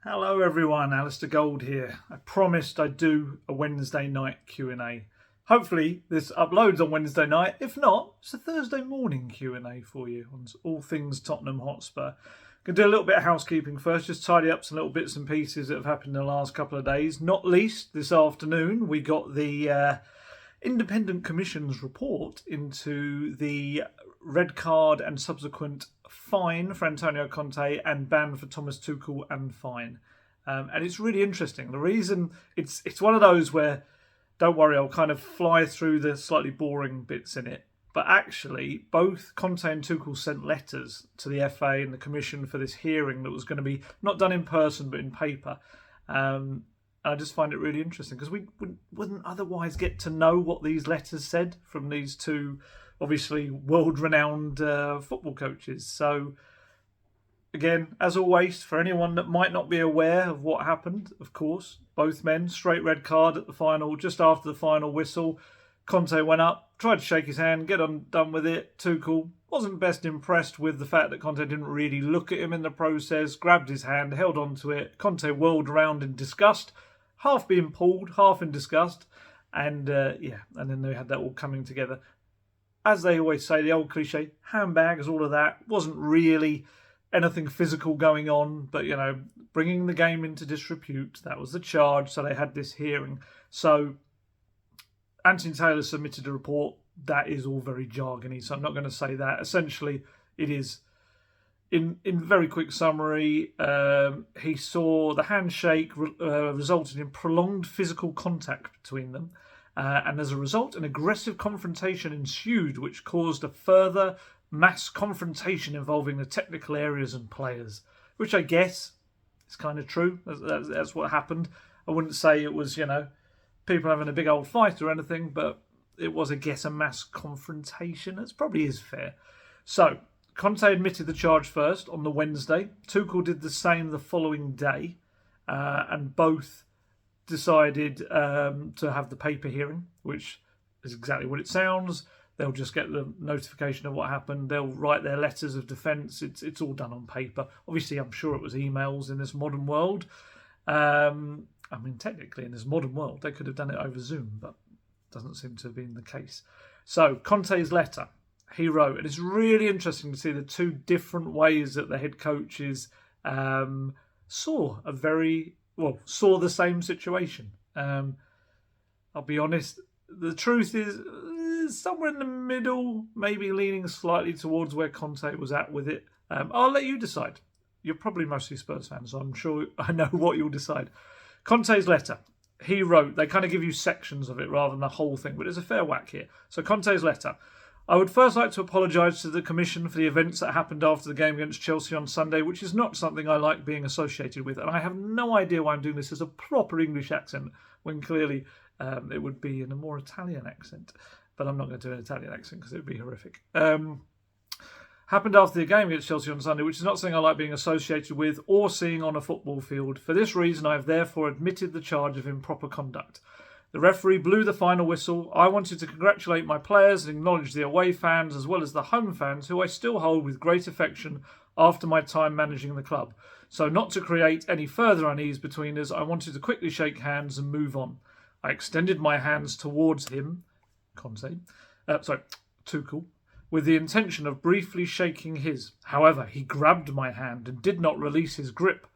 Hello everyone, Alistair Gold here. I promised I'd do a Wednesday night Q&A. Hopefully this uploads on Wednesday night. If not, it's a Thursday morning Q&A for you on all things Tottenham Hotspur. Going to do a little bit of housekeeping first, just tidy up some little bits and pieces that have happened in the last couple of days. Not least, this afternoon we got the Independent Commission's report into the red card and subsequent fine for Antonio Conte and ban for Thomas Tuchel and fine. And it's really interesting. The reason it's one of those where, don't worry, I'll kind of fly through the slightly boring bits in it. But actually, both Conte and Tuchel sent letters to the FA and the Commission for this hearing that was going to be not done in person but in paper. And I just find it really interesting because we wouldn't otherwise get to know what these letters said from these two, obviously world-renowned football coaches. So, again, as always, for anyone that might not be aware of what happened, of course, both men, straight red card at the final, just after the final whistle. Conte went up, tried to shake his hand, get on done with it. Tuchel wasn't best impressed with the fact that Conte didn't really look at him in the process, grabbed his hand, held on to it. Conte whirled around in disgust, half being pulled, half in disgust. And and then they had that all coming together. As they always say, the old cliche, handbags, all of that. Wasn't really anything physical going on, but, bringing the game into disrepute, that was the charge, so they had this hearing. So Anthony Taylor submitted a report. That is all very jargony, so I'm not going to say that. Essentially, it is, in very quick summary, he saw the handshake resulted in prolonged physical contact between them. And as a result, an aggressive confrontation ensued, which caused a further mass confrontation involving the technical areas and players, which I guess is kind of true. That's what happened. I wouldn't say it was, people having a big old fight or anything, but it was, I guess, a mass confrontation. That probably is fair. So, Conte admitted the charge first on the Wednesday. Tuchel did the same the following day, and both decided to have the paper hearing, which is exactly what it sounds. They'll just get the notification of what happened. They'll write their letters of defence. It's all done on paper. Obviously, I'm sure it was emails in this modern world. Technically, in this modern world, they could have done it over Zoom, but it doesn't seem to have been the case. So, Conte's letter, he wrote, and it's really interesting to see the two different ways that the head coaches saw the same situation. I'll be honest, the truth is somewhere in the middle, maybe leaning slightly towards where Conte was at with it. I'll let you decide. You're probably mostly Spurs fans, so I'm sure I know what you'll decide. Conte's letter, he wrote, they kind of give you sections of it rather than the whole thing, but there's a fair whack here. So Conte's letter. I would first like to apologise to the Commission for the events that happened after the game against Chelsea on Sunday, which is not something I like being associated with. And I have no idea why I'm doing this as a proper English accent, when clearly it would be in a more Italian accent. But I'm not going to do an Italian accent because it would be horrific. Happened after the game against Chelsea on Sunday, which is not something I like being associated with or seeing on a football field. For this reason, I have therefore admitted the charge of improper conduct. The referee blew the final whistle. I wanted to congratulate my players and acknowledge the away fans as well as the home fans, who I still hold with great affection after my time managing the club. So not to create any further unease between us, I wanted to quickly shake hands and move on. I extended my hands towards him, Tuchel, with the intention of briefly shaking his. However, he grabbed my hand and did not release his grip.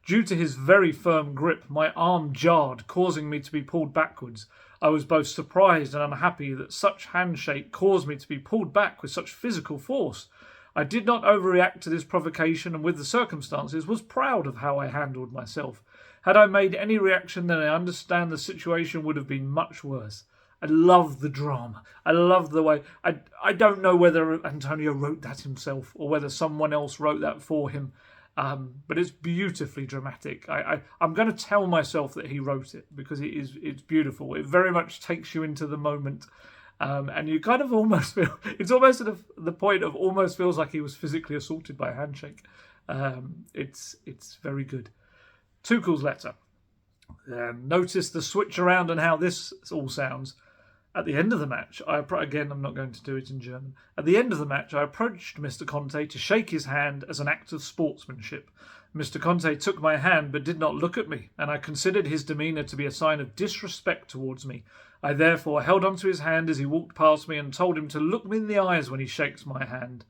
Due to his very firm grip, my arm jarred, causing me to be pulled backwards. I was both surprised and unhappy that such handshake caused me to be pulled back with such physical force. I did not overreact to this provocation and with the circumstances was proud of how I handled myself. Had I made any reaction, then I understand the situation would have been much worse. I love the drama. I love the way... I don't know whether Antonio wrote that himself or whether someone else wrote that for him. But it's beautifully dramatic. I'm going to tell myself that he wrote it because it's beautiful. It very much takes you into the moment. And you kind of almost feel... It's almost at the point of almost feels like he was physically assaulted by a handshake. It's very good. Tuchel's letter. Notice the switch around and how this all sounds. At the end of the match, again, I'm not going to do it in German. At the end of the match, I approached Mr. Conte to shake his hand as an act of sportsmanship. Mr. Conte took my hand but did not look at me, and I considered his demeanour to be a sign of disrespect towards me. I therefore held onto his hand as he walked past me and told him to look me in the eyes when he shakes my hand.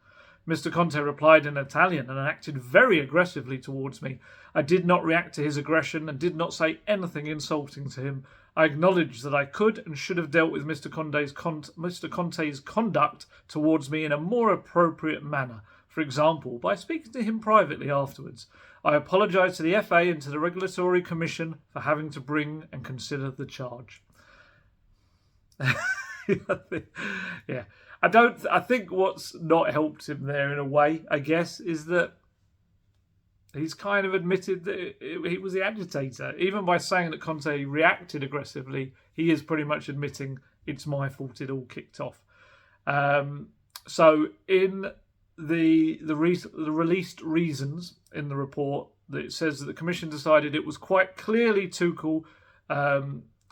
Mr. Conte replied in Italian and acted very aggressively towards me. I did not react to his aggression and did not say anything insulting to him. I acknowledged that I could and should have dealt with Mr. Conte's conduct towards me in a more appropriate manner. For example, by speaking to him privately afterwards. I apologised to the FA and to the Regulatory Commission for having to bring and consider the charge. Yeah. I think what's not helped him there in a way, I guess, is that he's kind of admitted that he was the agitator. Even by saying that Conte reacted aggressively, he is pretty much admitting it's my fault it all kicked off. So in the released reasons in the report, that it says that the Commission decided it was quite clearly Tuchel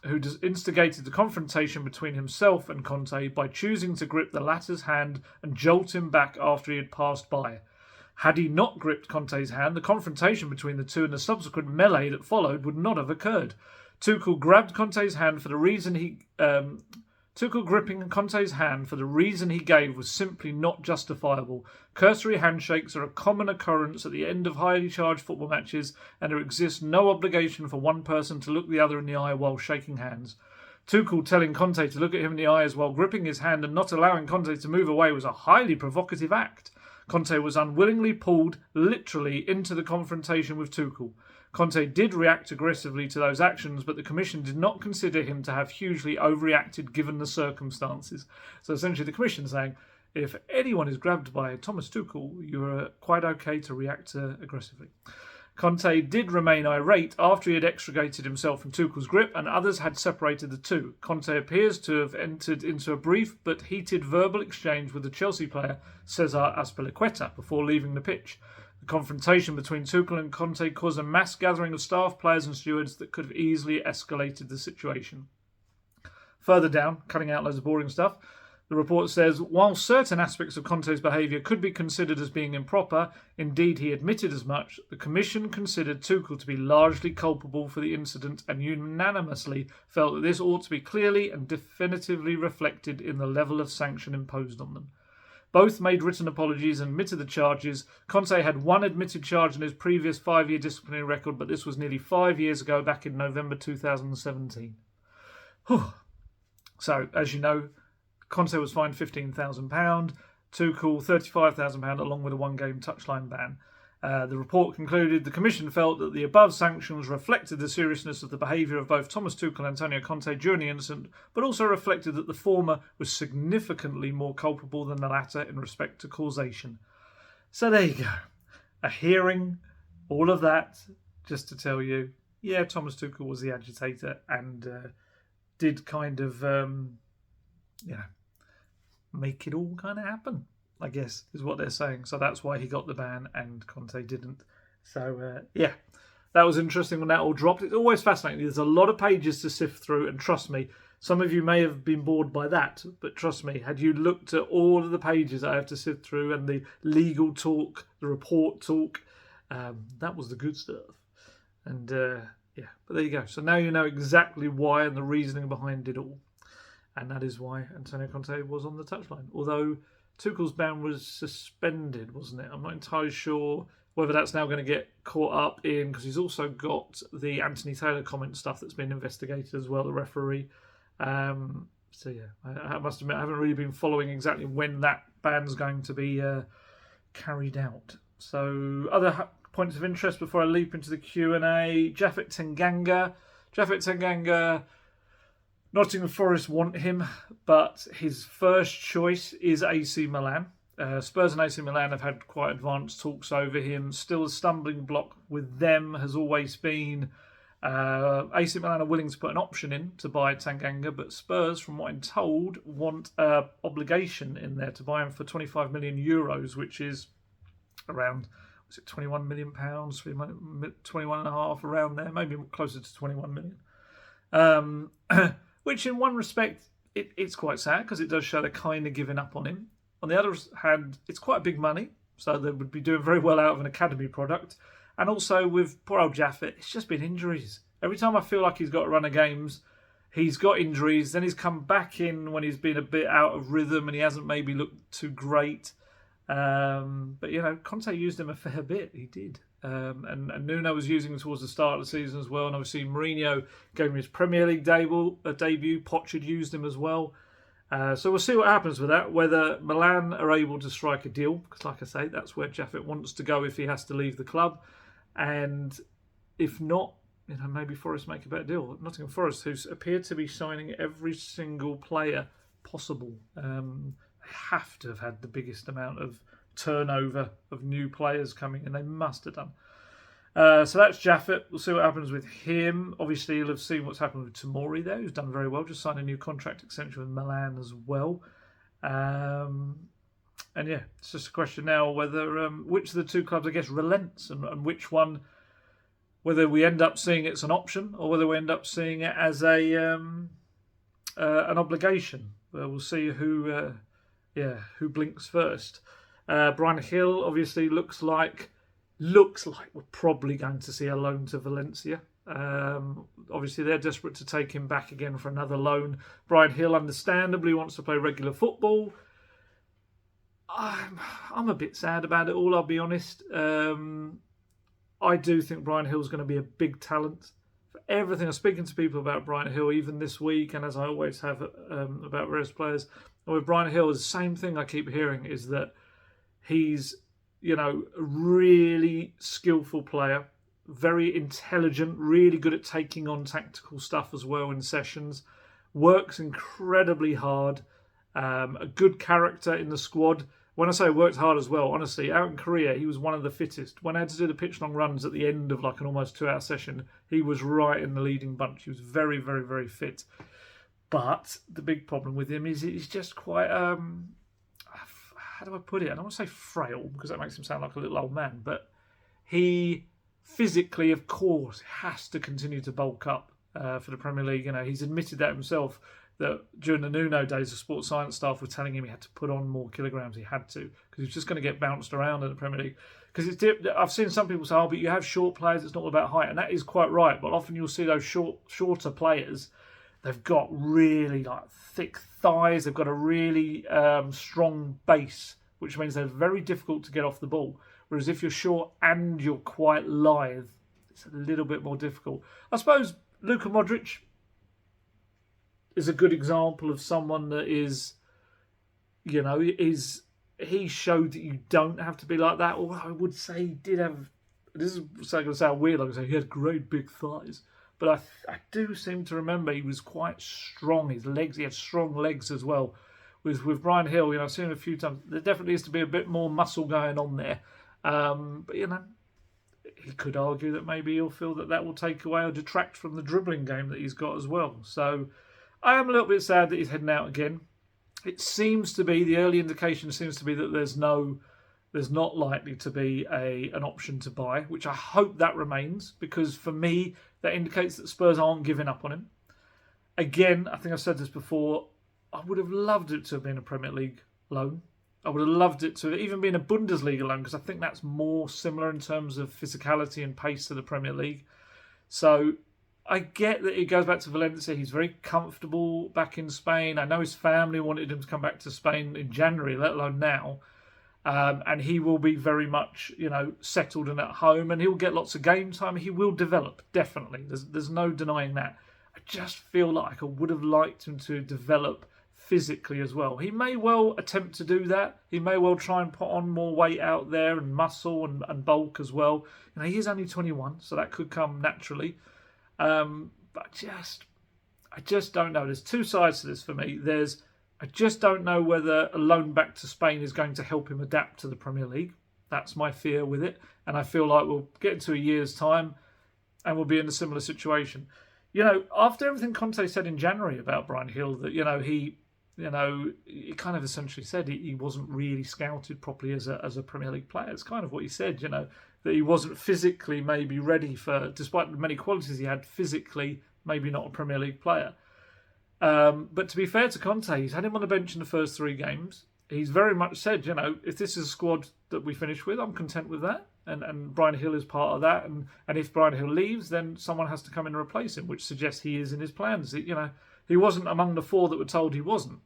who instigated the confrontation between himself and Conte by choosing to grip the latter's hand and jolt him back after he had passed by. Had he not gripped Conte's hand, the confrontation between the two and the subsequent melee that followed would not have occurred. Tuchel grabbed Conte's hand for the reason Tuchel gripping Conte's hand for the reason he gave was simply not justifiable. Cursory handshakes are a common occurrence at the end of highly charged football matches, and there exists no obligation for one person to look the other in the eye while shaking hands. Tuchel telling Conte to look at him in the eyes while gripping his hand and not allowing Conte to move away was a highly provocative act. Conte was unwillingly pulled, literally, into the confrontation with Tuchel. Conte did react aggressively to those actions, but the Commission did not consider him to have hugely overreacted given the circumstances. So essentially the Commission saying, if anyone is grabbed by Thomas Tuchel, you're quite okay to react aggressively. Conte did remain irate after he had extricated himself from Tuchel's grip and others had separated the two. Conte appears to have entered into a brief but heated verbal exchange with the Chelsea player Cesar Azpilicueta before leaving the pitch. The confrontation between Tuchel and Conte caused a mass gathering of staff, players and stewards that could have easily escalated the situation. Further down, cutting out loads of boring stuff, the report says, while certain aspects of Conte's behaviour could be considered as being improper, indeed he admitted as much, the Commission considered Tuchel to be largely culpable for the incident and unanimously felt that this ought to be clearly and definitively reflected in the level of sanction imposed on them. Both made written apologies and admitted the charges. Conte had one admitted charge in his previous 5-year disciplinary record, but this was nearly 5 years ago, back in November 2017. So, as you know, Conte was fined £15,000, Tuchel £35,000 along with a one-game touchline ban. The report concluded the Commission felt that the above sanctions reflected the seriousness of the behaviour of both Thomas Tuchel and Antonio Conte during the incident, but also reflected that the former was significantly more culpable than the latter in respect to causation. So there you go. A hearing, all of that, just to tell you, yeah, Thomas Tuchel was the agitator and did kind of, make it all kind of happen, I guess, is what they're saying. So that's why he got the ban and Conte didn't. So, that was interesting when that all dropped. It's always fascinating. There's a lot of pages to sift through, and trust me, some of you may have been bored by that, but trust me, had you looked at all of the pages I have to sift through and the legal talk, the report talk, that was the good stuff. And, but there you go. So now you know exactly why and the reasoning behind it all. And that is why Antonio Conte was on the touchline. Although Tuchel's ban was suspended, wasn't it? I'm not entirely sure whether that's now going to get caught up in, because he's also got the Anthony Taylor comment stuff that's been investigated as well, the referee. I must admit, I haven't really been following exactly when that ban's going to be carried out. So, other points of interest before I leap into the Q&A. Japhet Tanganga, Nottingham Forest want him, but his first choice is AC Milan. Spurs and AC Milan have had quite advanced talks over him. Still a stumbling block with them has always been AC Milan are willing to put an option in to buy Tanganga, but Spurs, from what I'm told, want an obligation in there to buy him for €25 million, which is around, was it £21 million, 21.5 around there, maybe closer to 21 million. Which in one respect, it's quite sad because it does show they're kind of giving up on him. On the other hand, it's quite big money, so they would be doing very well out of an academy product. And also with poor old Jaffet, it's just been injuries. Every time I feel like he's got a run of games, he's got injuries. Then he's come back in when he's been a bit out of rhythm and he hasn't maybe looked too great. But, Conte used him a fair bit. He did. And Nuno was using him towards the start of the season as well. And obviously Mourinho gave him his Premier League debut. Poch had used him as well. So we'll see what happens with that, whether Milan are able to strike a deal, because like I say, that's where Jaffet wants to go if he has to leave the club. And if not, maybe Forest make a better deal. Nottingham Forest, who appeared to be signing every single player possible. They have to have had the biggest amount of turnover of new players coming in. They must have done. So that's Jaffet. We'll see what happens with him. Obviously, you'll have seen what's happened with Tomori there, who's done very well. Just signed a new contract extension with Milan as well. And yeah, it's just a question now whether which of the two clubs, I guess, relents and which one, whether we end up seeing it's an option or whether we end up seeing it as an obligation. We'll see who blinks first. Bryan Gil obviously looks like we're probably going to see a loan to Valencia. Obviously, they're desperate to take him back again for another loan. Bryan Gil, understandably, wants to play regular football. I'm a bit sad about it all, I'll be honest. I do think Bryan Gil's going to be a big talent. For everything, I'm speaking to people about Bryan Gil, even this week, and as I always have about various players. And with Bryan Gil, the same thing I keep hearing is that he's a really skillful player, very intelligent, really good at taking on tactical stuff as well in sessions, works incredibly hard, a good character in the squad. When I say worked hard as well, honestly, out in Korea, he was one of the fittest. When I had to do the pitch-long runs at the end of like an almost 2-hour session, he was right in the leading bunch. He was very, very, very fit. But the big problem with him is he's just quite... how do I put it? I don't want to say frail because that makes him sound like a little old man, but he physically, of course, has to continue to bulk up for the Premier League. He's admitted that himself, that during the Nuno days, the sports science staff were telling him he had to put on more kilograms. He had to, because he was just going to get bounced around in the Premier League. Because I've seen some people say, "Oh, but you have short players. It's not all about height," and that is quite right. But often you'll see those shorter players. They've got really thick thighs. They've got a really strong base, which means they're very difficult to get off the ball. Whereas if you're short and you're quite lithe, it's a little bit more difficult. I suppose Luka Modric is a good example of someone that is, he showed that you don't have to be like that. Or I would say he did have, this is going to sound weird, like I say, he had great big thighs. But I do seem to remember he was quite strong. His legs, he had strong legs as well. With Bryan Gil, I've seen him a few times. There definitely needs to be a bit more muscle going on there. But, he could argue that maybe he'll feel that will take away or detract from the dribbling game that he's got as well. So I am a little bit sad that he's heading out again. It seems to be, the early indication seems to be that there's not likely to be an option to buy, which I hope that remains, because for me, that indicates that Spurs aren't giving up on him. Again, I think I've said this before, I would have loved it to have been a Premier League loan. I would have loved it to have even been a Bundesliga loan, because I think that's more similar in terms of physicality and pace to the Premier League. So I get that he goes back to Valencia. He's very comfortable back in Spain. I know his family wanted him to come back to Spain in January, let alone now. And he will be very much, settled and at home, and he'll get lots of game time. He will develop, definitely. There's no denying that. I just feel like I would have liked him to develop physically as well. He may well attempt to do that. He may well try and put on more weight out there and muscle and bulk as well. He is only 21, so that could come naturally. But I just don't know. There's two sides to this for me. I just don't know whether a loan back to Spain is going to help him adapt to the Premier League. That's my fear with it. And I feel like we'll get into a year's time and we'll be in a similar situation. After everything Conte said in January about Bryan Gil, that, he kind of essentially said he wasn't really scouted properly as a Premier League player. It's kind of what he said, that he wasn't physically maybe ready for, despite the many qualities he had physically, maybe not a Premier League player. But to be fair to Conte, he's had him on the bench in the first 3 games. He's very much said, if this is a squad that we finish with, I'm content with that. and Bryan Gil is part of that. And if Bryan Gil leaves, then someone has to come in and replace him, which suggests he is in his plans. He wasn't among the 4 that were told he wasn't.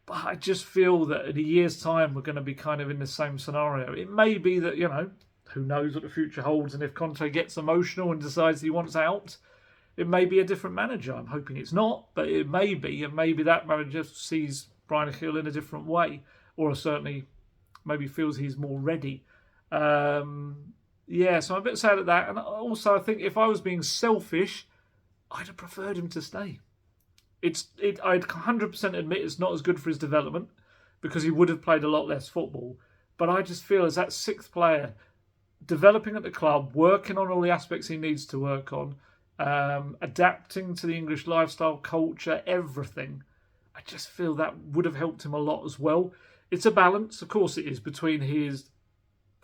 But I just feel that in a year's time, we're going to be kind of in the same scenario. It may be that, who knows what the future holds. And if Conte gets emotional and decides he wants out, it may be a different manager. I'm hoping it's not, but it may be. And maybe that manager sees Bryan Gil in a different way, or certainly maybe feels he's more ready. So I'm a bit sad at that. And also, I think if I was being selfish, I'd have preferred him to stay. I'd 100% admit it's not as good for his development because he would have played a lot less football. But I just feel as that 6th player, developing at the club, working on all the aspects he needs to work on, adapting to the English lifestyle, culture, everything, I just feel that would have helped him a lot as well. It's a balance, of course it is, between his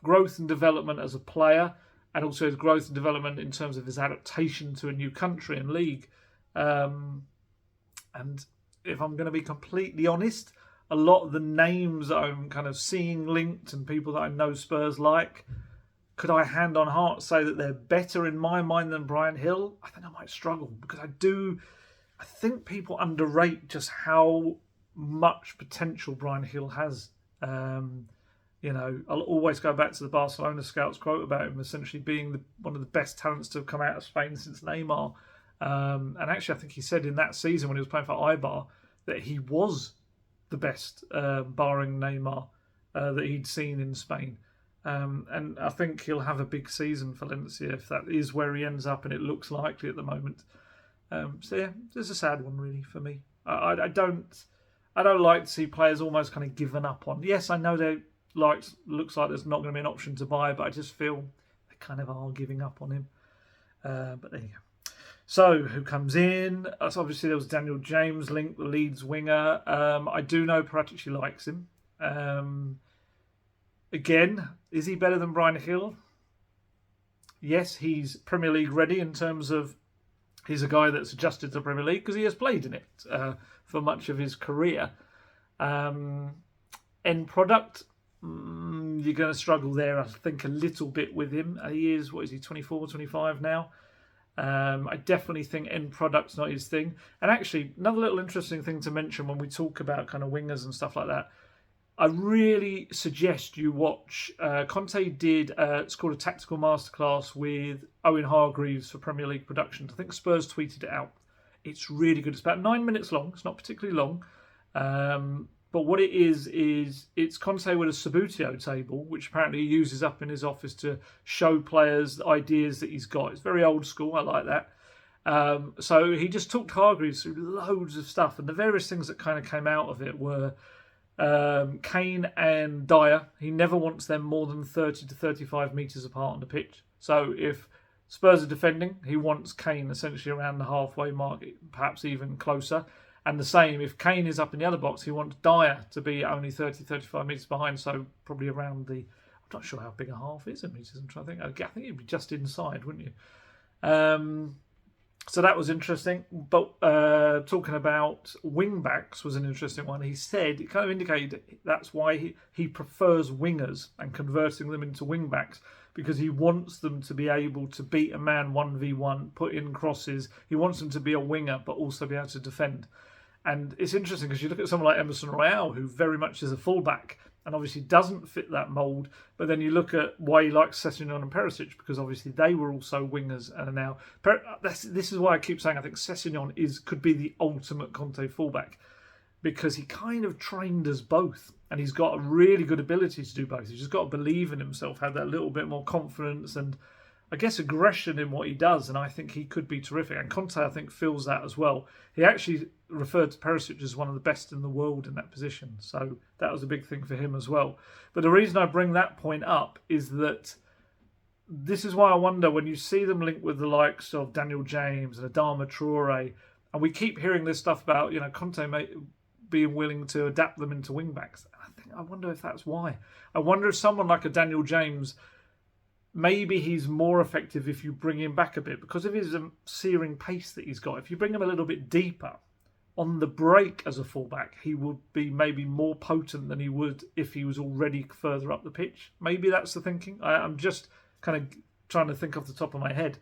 growth and development as a player and also his growth and development in terms of his adaptation to a new country and league. And if I'm going to be completely honest, a lot of the names that I'm kind of seeing linked and people that I know Spurs like, could I hand on heart say that they're better in my mind than Bryan Gil? I think I might struggle because I think people underrate just how much potential Bryan Gil has. I'll always go back to the Barcelona scouts quote about him essentially being one of the best talents to have come out of Spain since Neymar. And actually, I think he said in that season when he was playing for Eibar that he was the best, barring Neymar, that he'd seen in Spain. And I think he'll have a big season for Valencia if that is where he ends up, and it looks likely at the moment. It's a sad one really for me. I don't like to see players almost kind of given up on. Yes, I know looks like there's not going to be an option to buy, but I just feel they kind of are giving up on him. But there you go. So, who comes in? So obviously, there was Daniel James linked, the Leeds winger. I do know Paratici likes him. Again, is he better than Bryan Gil? Yes, he's Premier League ready in terms of he's a guy that's adjusted to the Premier League because he has played in it for much of his career. End product, you're going to struggle there, I think, a little bit with him. He is, 24, 25 now? I definitely think end product's not his thing. And actually, another little interesting thing to mention when we talk about kind of wingers and stuff like that, I really suggest you watch. Conte did, it's called a tactical masterclass with Owen Hargreaves for Premier League Productions. I think Spurs tweeted it out. It's really good. It's about 9 minutes long. It's not particularly long. But what it is it's Conte with a Sabutio table, which apparently he uses up in his office to show players the ideas that he's got. It's very old school. I like that. So he just talked Hargreaves through loads of stuff. And the various things that kind of came out of it were Kane and Dyer. He never wants them more than 30 to 35 metres apart on the pitch. So if Spurs are defending, he wants Kane essentially around the halfway mark, perhaps even closer. And the same, if Kane is up in the other box, he wants Dyer to be only 30, 35 metres behind, so probably around I'm not sure how big a half is in metres, I'm trying to think. I think it'd be just inside, wouldn't you? So that was interesting. But talking about wing-backs was an interesting one. He said, it kind of indicated that's why he prefers wingers and converting them into wing-backs, because he wants them to be able to beat a man 1v1, put in crosses. He wants them to be a winger, but also be able to defend. And it's interesting because you look at someone like Emerson Royale, who very much is a fullback and obviously doesn't fit that mould. But then you look at why he likes Sessegnon and Perisic, because obviously they were also wingers and are now. This is why I keep saying I think Sessegnon could be the ultimate Conte fullback, because he kind of trained as both. And he's got a really good ability to do both. He's just got to believe in himself, have that little bit more confidence and, I guess, aggression in what he does. And I think he could be terrific. And Conte, I think, feels that as well. He actually referred to Perisic as one of the best in the world in that position. So that was a big thing for him as well. But the reason I bring that point up is that this is why I wonder when you see them linked with the likes of Daniel James and Adama, Traore, and we keep hearing this stuff about, Conte being willing to adapt them into wing-backs. I wonder if that's why. I wonder if someone like a Daniel James, maybe he's more effective if you bring him back a bit because of his searing pace that he's got. If you bring him a little bit deeper, on the break as a fullback, he would be maybe more potent than he would if he was already further up the pitch. Maybe that's the thinking. I'm just kind of trying to think off the top of my head.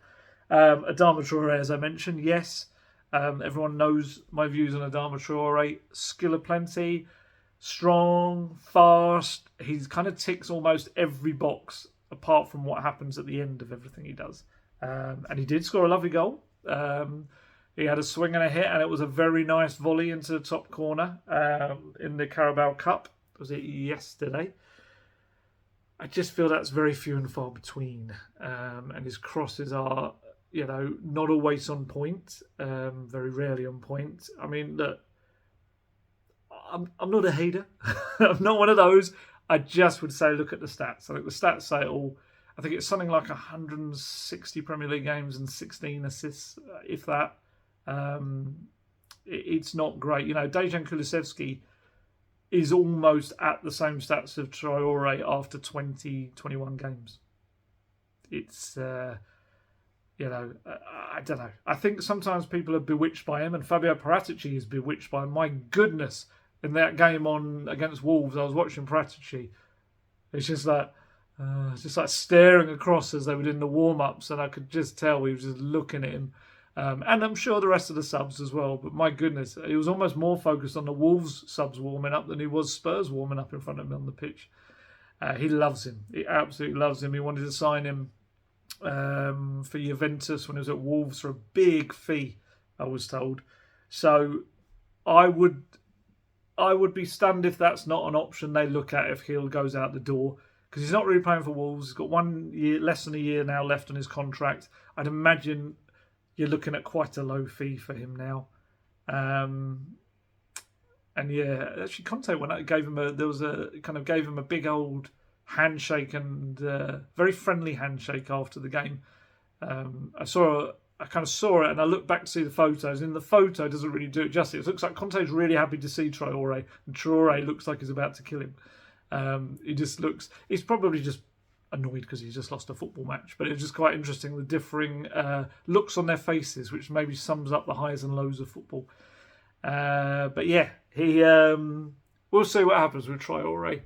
Adama Traore, as I mentioned, yes. Everyone knows my views on Adama Traore. Skill aplenty, strong, fast. He kind of ticks almost every box apart from what happens at the end of everything he does. And he did score a lovely goal. He had a swing and a hit, and it was a very nice volley into the top corner in the Carabao Cup. Was it yesterday? I just feel that's very few and far between. And his crosses are, not always on point. Very rarely on point. I mean, look, I'm not a hater. I'm not one of those. I just would say look at the stats. I think the stats say it all. I think it's something like 160 Premier League games and 16 assists, if that. It's not great. Dejan Kulusevski is almost at the same stats of Traore after 21 games. It's, I don't know. I think sometimes people are bewitched by him, and Fabio Paratici is bewitched by him. My goodness, in that game against Wolves, I was watching Paratici. It's just like staring across as they were doing the warm-ups, and I could just tell he was just looking at him. And I'm sure the rest of the subs as well. But my goodness, he was almost more focused on the Wolves subs warming up than he was Spurs warming up in front of him on the pitch. He loves him. He absolutely loves him. He wanted to sign him for Juventus when he was at Wolves for a big fee, I was told. So I would be stunned if that's not an option they look at if Gil goes out the door. Because he's not really playing for Wolves. He's got less than a year now left on his contract. I'd imagine you're looking at quite a low fee for him now. And yeah, actually Conte gave him a big old handshake and very friendly handshake after the game. I kind of saw it and I looked back to see the photos. And the photo doesn't really do it justice. It looks like Conte's really happy to see Traore, and Traore looks like he's about to kill him. He's probably just annoyed because he's just lost a football match, but it was just quite interesting, the differing looks on their faces, which maybe sums up the highs and lows of football. But yeah, we'll see what happens with Traore.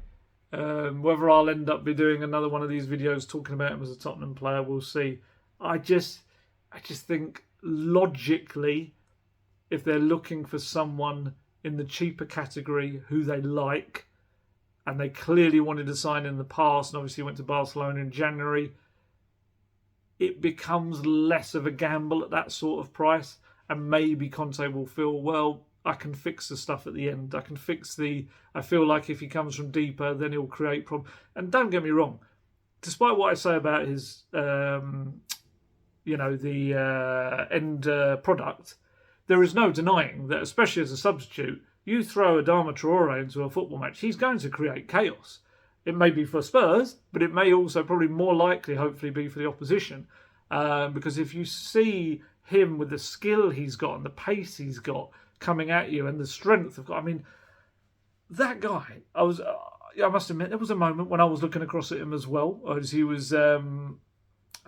Whether I'll end up be doing another one of these videos talking about him as a Tottenham player, we'll see. I just think logically, if they're looking for someone in the cheaper category who they like, and they clearly wanted to sign in the past, and obviously went to Barcelona in January, it becomes less of a gamble at that sort of price. And maybe Conte will feel, well, I can fix the stuff at the end. I feel like if he comes from deeper, then he'll create problems. And don't get me wrong, despite what I say about his, end product, there is no denying that, especially as a substitute, you throw Adama Traore into a football match, he's going to create chaos. It may be for Spurs, but it may also probably more likely, hopefully, be for the opposition. Because if you see him with the skill he's got and the pace he's got coming at you and the strength of, that guy, I must admit, there was a moment when I was looking across at him as well, as he was, I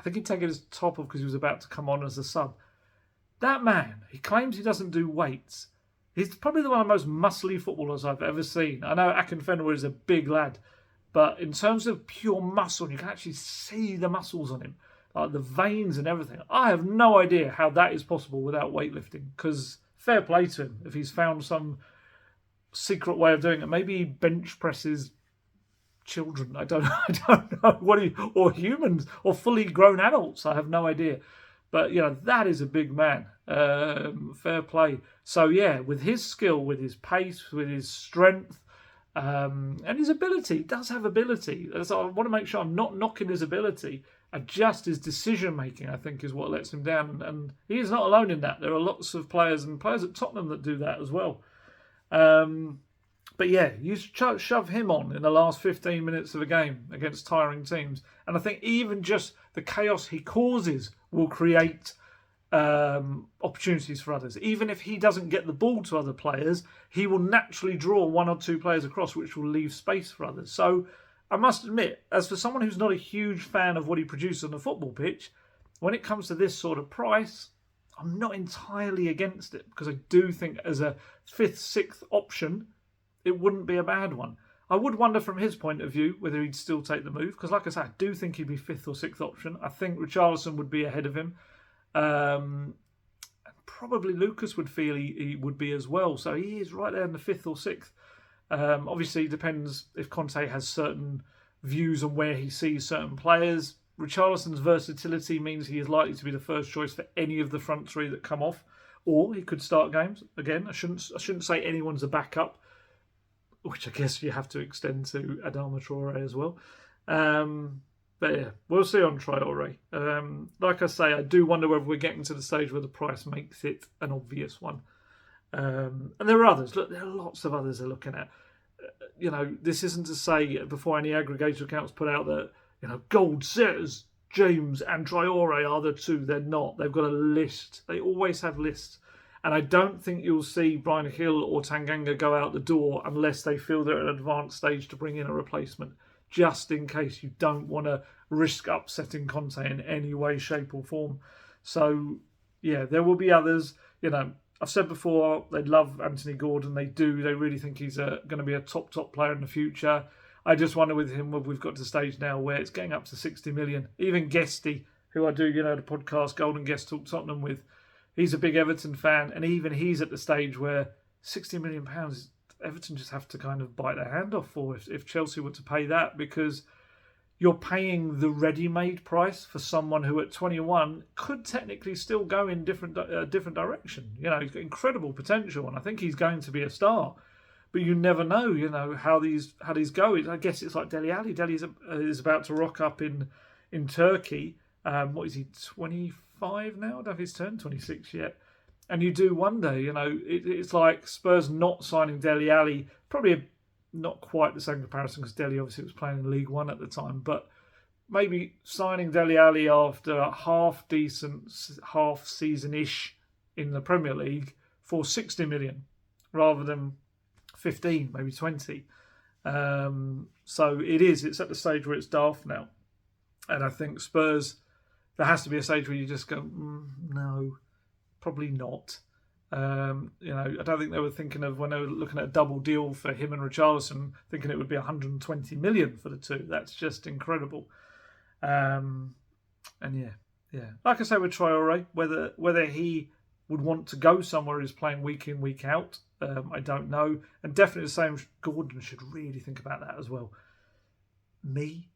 think he'd taken his top off because he was about to come on as a sub. That man, he claims he doesn't do weights. He's probably one of the most muscly footballers I've ever seen. I know Akinfenwa is a big lad, but in terms of pure muscle, you can actually see the muscles on him, like the veins and everything. I have no idea how that is possible without weightlifting, because fair play to him if he's found some secret way of doing it. Maybe he bench presses children. I don't know or humans or fully grown adults. I have no idea. But, that is a big man. Fair play. So, yeah, with his skill, with his pace, with his strength, and his ability, he does have ability. So I want to make sure I'm not knocking his ability. Just his decision-making, I think, is what lets him down. And he is not alone in that. There are lots of players and players at Tottenham that do that as well. But yeah, you shove him on in the last 15 minutes of a game against tiring teams. And I think even just the chaos he causes will create opportunities for others. Even if he doesn't get the ball to other players, he will naturally draw one or two players across, which will leave space for others. So I must admit, as for someone who's not a huge fan of what he produces on the football pitch, when it comes to this sort of price, I'm not entirely against it because I do think as a 5th, 6th option, it wouldn't be a bad one. I would wonder from his point of view whether he'd still take the move because, like I said, I do think he'd be 5th or 6th option. I think Richarlison would be ahead of him. Probably Lucas would feel he would be as well. So he is right there in the 5th or 6th. Obviously, it depends if Conte has certain views on where he sees certain players. Richarlison's versatility means he is likely to be the first choice for any of the front three that come off, or he could start games. Again, I shouldn't say anyone's a backup, which I guess you have to extend to Adama Traore as well. But yeah, we'll see on Traore. Like I say, I do wonder whether we're getting to the stage where the price makes it an obvious one. And there are others. Look, there are lots of others they're looking at. This isn't to say before any aggregator accounts put out that gold says James and Traore are the two. They're not. They've got a list. They always have lists. And I don't think you'll see Bryan Gil or Tanganga go out the door unless they feel they're at an advanced stage to bring in a replacement, just in case you don't want to risk upsetting Conte in any way, shape or form. So, yeah, there will be others. I've said before, they love Anthony Gordon. They do. They really think he's going to be a top player in the future. I just wonder with him whether we've got to the stage now where it's getting up to 60 million. Even Guesty, who I do, the podcast Golden Guest Talk Tottenham with, he's a big Everton fan, and even he's at the stage where £60 million, Everton just have to kind of bite their hand off for if Chelsea were to pay that, because you're paying the ready-made price for someone who at 21 could technically still go in different direction. He's got incredible potential, and I think he's going to be a star. But you never know, how these go. I guess it's like Dele Alli. Dele is about to rock up in Turkey. What is he, 25 now? I don't know if he's turned 26 yet. And you do wonder, it's like Spurs not signing Dele Alli. Probably not quite the same comparison because Dele obviously was playing in League One at the time. But maybe signing Dele Alli after a half-decent, half-season-ish in the Premier League for 60 million rather than 15, maybe 20. So it's at the stage where it's daft now. And I think Spurs, there has to be a stage where you just go, no, probably not. I don't think they were thinking of, when they were looking at a double deal for him and Richarlison, thinking it would be 120 million for the two. That's just incredible. And yeah. Like I say with Traore, whether he would want to go somewhere who's playing week in, week out, I don't know. And definitely the same, Gordon should really think about that as well. Me,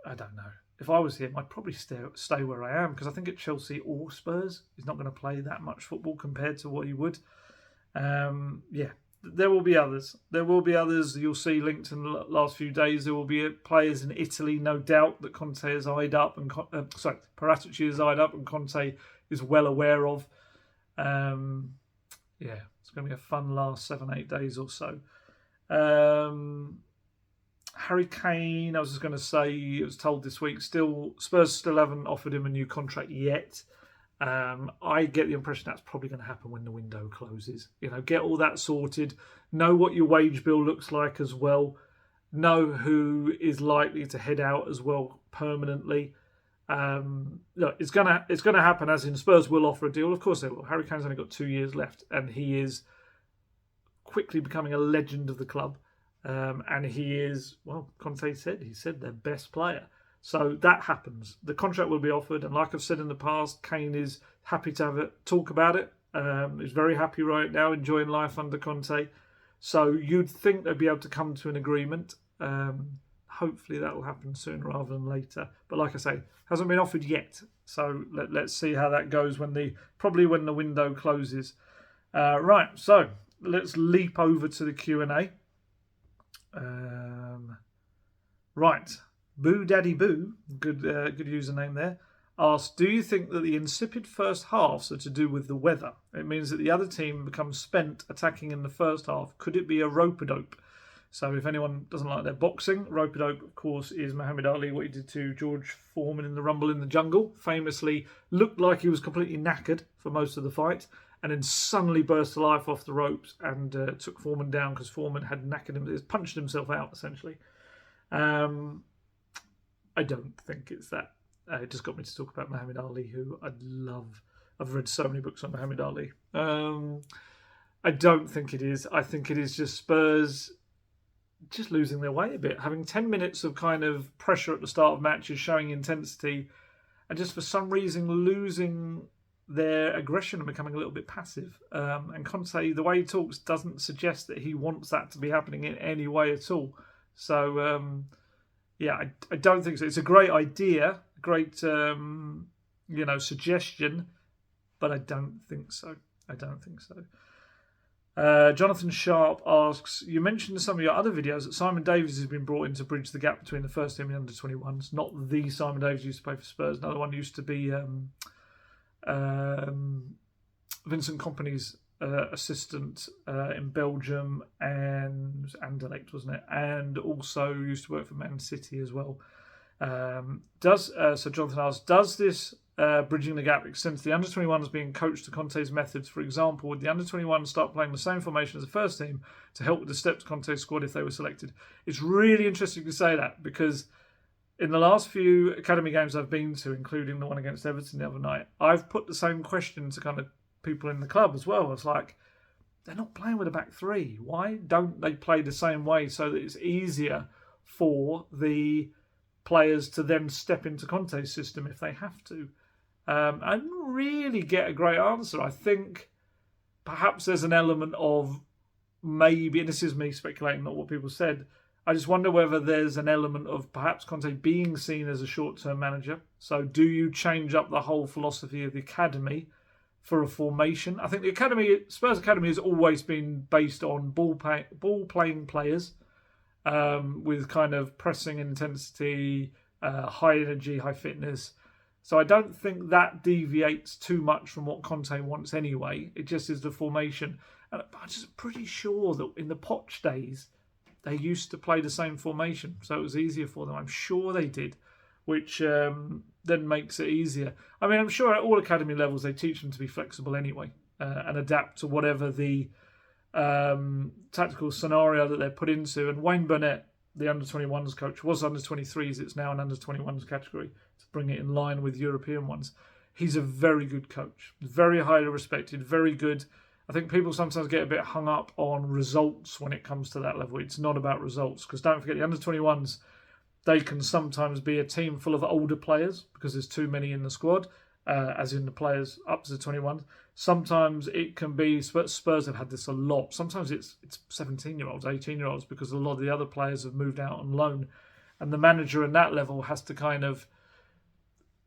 I don't know. If I was him, I'd probably stay where I am, because I think at Chelsea or Spurs, he's not going to play that much football compared to what he would. There will be others. You'll see linked in the last few days. There will be players in Italy, no doubt, that Conte has eyed up, and Paratici has eyed up, and Conte is well aware of. It's going to be a fun last 7-8 days or so. Harry Kane, I was just going to say, it was told this week, Spurs still haven't offered him a new contract yet. I get the impression that's probably going to happen when the window closes. Get all that sorted. Know what your wage bill looks like as well. Know who is likely to head out as well permanently. It's gonna happen, as in Spurs will offer a deal. Of course they will. Harry Kane's only got 2 years left, and he is quickly becoming a legend of the club. And he is, Conte said, their best player. So that happens. The contract will be offered, and like I've said in the past, Kane is happy to have talk about it. He's very happy right now, enjoying life under Conte. So you'd think they'd be able to come to an agreement. Hopefully that will happen sooner rather than later. But like I say, hasn't been offered yet. So let's see how that goes when the window closes. Right, so let's leap over to the Q&A. Right, Boo Daddy Boo, good username there, asks, do you think that the insipid first halves are to do with the weather? It means that the other team becomes spent attacking in the first half. Could it be a rope-a-dope? So if anyone doesn't like their boxing, rope-a-dope, of course, is Muhammad Ali, what he did to George Foreman in the Rumble in the Jungle. Famously looked like he was completely knackered for most of the fight, and then suddenly burst to life off the ropes and took Foreman down because Foreman had punched himself out, essentially. I don't think it's that. It just got me to talk about Muhammad Ali, who I love. I've read so many books on Muhammad Ali. I don't think it is. I think it is just Spurs just losing their way a bit, having 10 minutes of kind of pressure at the start of matches, showing intensity, and just for some reason losing their aggression and becoming a little bit passive. And Conte, the way he talks, doesn't suggest that he wants that to be happening in any way at all. So, I don't think so. It's a great idea, great, suggestion, but I don't think so. Jonathan Sharp asks, you mentioned in some of your other videos that Simon Davies has been brought in to bridge the gap between the first team and the under-21s. Not the Simon Davies who used to play for Spurs. Another one used to be Vincent Kompany's assistant in Belgium and Anderlecht, wasn't it? And also used to work for Man City as well. So Jonathan asks, does this bridging the gap extend to the under-21s being coached to Conte's methods? For example, would the under-21s start playing the same formation as the first team to help with the steps Conte's squad if they were selected? It's really interesting to say that, because in the last few academy games I've been to, including the one against Everton the other night, I've put the same question to kind of people in the club as well. It's like, they're not playing with a back three. Why don't they play the same way so that it's easier for the players to then step into Conte's system if they have to? I didn't really get a great answer. I think perhaps there's an element of maybe, and this is me speculating, not what people said, I just wonder whether there's an element of perhaps Conte being seen as a short-term manager. So do you change up the whole philosophy of the academy for a formation? I think the Spurs Academy has always been based on ball-playing players with kind of pressing intensity, high energy, high fitness. So I don't think that deviates too much from what Conte wants anyway. It just is the formation. And I'm just pretty sure that in the Poch days, they used to play the same formation. So it was easier for them. I'm sure they did, which then makes it easier. I mean, I'm sure at all academy levels, they teach them to be flexible anyway and adapt to whatever the tactical scenario that they're put into. And Wayne Burnett, the under-21s coach, was under-23s. It's now an under-21s category to bring it in line with European ones. He's a very good coach, very highly respected, very good. I think people sometimes get a bit hung up on results when it comes to that level. It's not about results, because don't forget the under-21s, they can sometimes be a team full of older players because there's too many in the squad, as in the players up to the 21s. Sometimes it can be, Spurs have had this a lot. Sometimes it's 17-year-olds, 18-year-olds, because a lot of the other players have moved out on loan. And the manager in that level has to kind of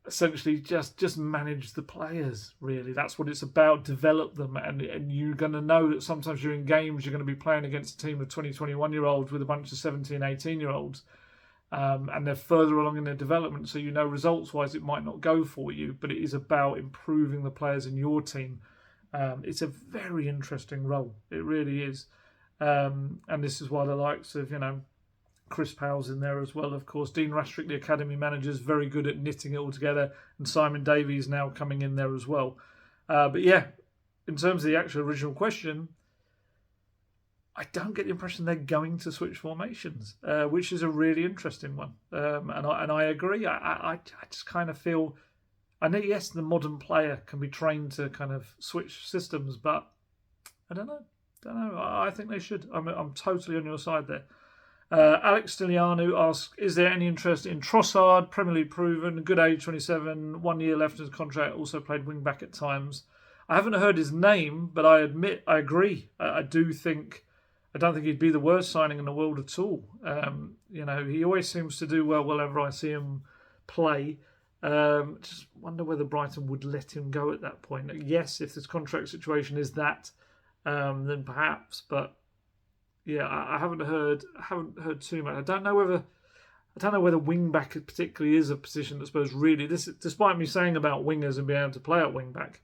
essentially just manage the players, really. That's what it's about, develop them. And you're going to know that sometimes during games you're going to be playing against a team of 20, 21-year-olds with a bunch of 17, 18-year-olds. And they're further along in their development, so you know results-wise it might not go for you, but it is about improving the players in your team. It's a very interesting role. It really is. And this is why the likes of, Chris Powell's in there as well, of course. Dean Rastrick, the academy manager, is very good at knitting it all together, and Simon Davies now coming in there as well. But yeah, in terms of the actual original question, I don't get the impression they're going to switch formations, which is a really interesting one. And I agree. I just kind of feel, I know, yes, the modern player can be trained to kind of switch systems, but I don't know. I think they should. I'm totally on your side there. Alex Stilianu asks, is there any interest in Trossard, Premier League proven, good age, 27, 1 year left in his contract, also played wing back at times. I haven't heard his name, but I agree. I don't think he'd be the worst signing in the world at all. He always seems to do well whenever I see him play. Just wonder whether Brighton would let him go at that point. Yes, if this contract situation is that, then perhaps. But yeah, I haven't heard too much. I don't know whether wing back particularly is a position that Spurs really. This, despite me saying about wingers and being able to play at wing back,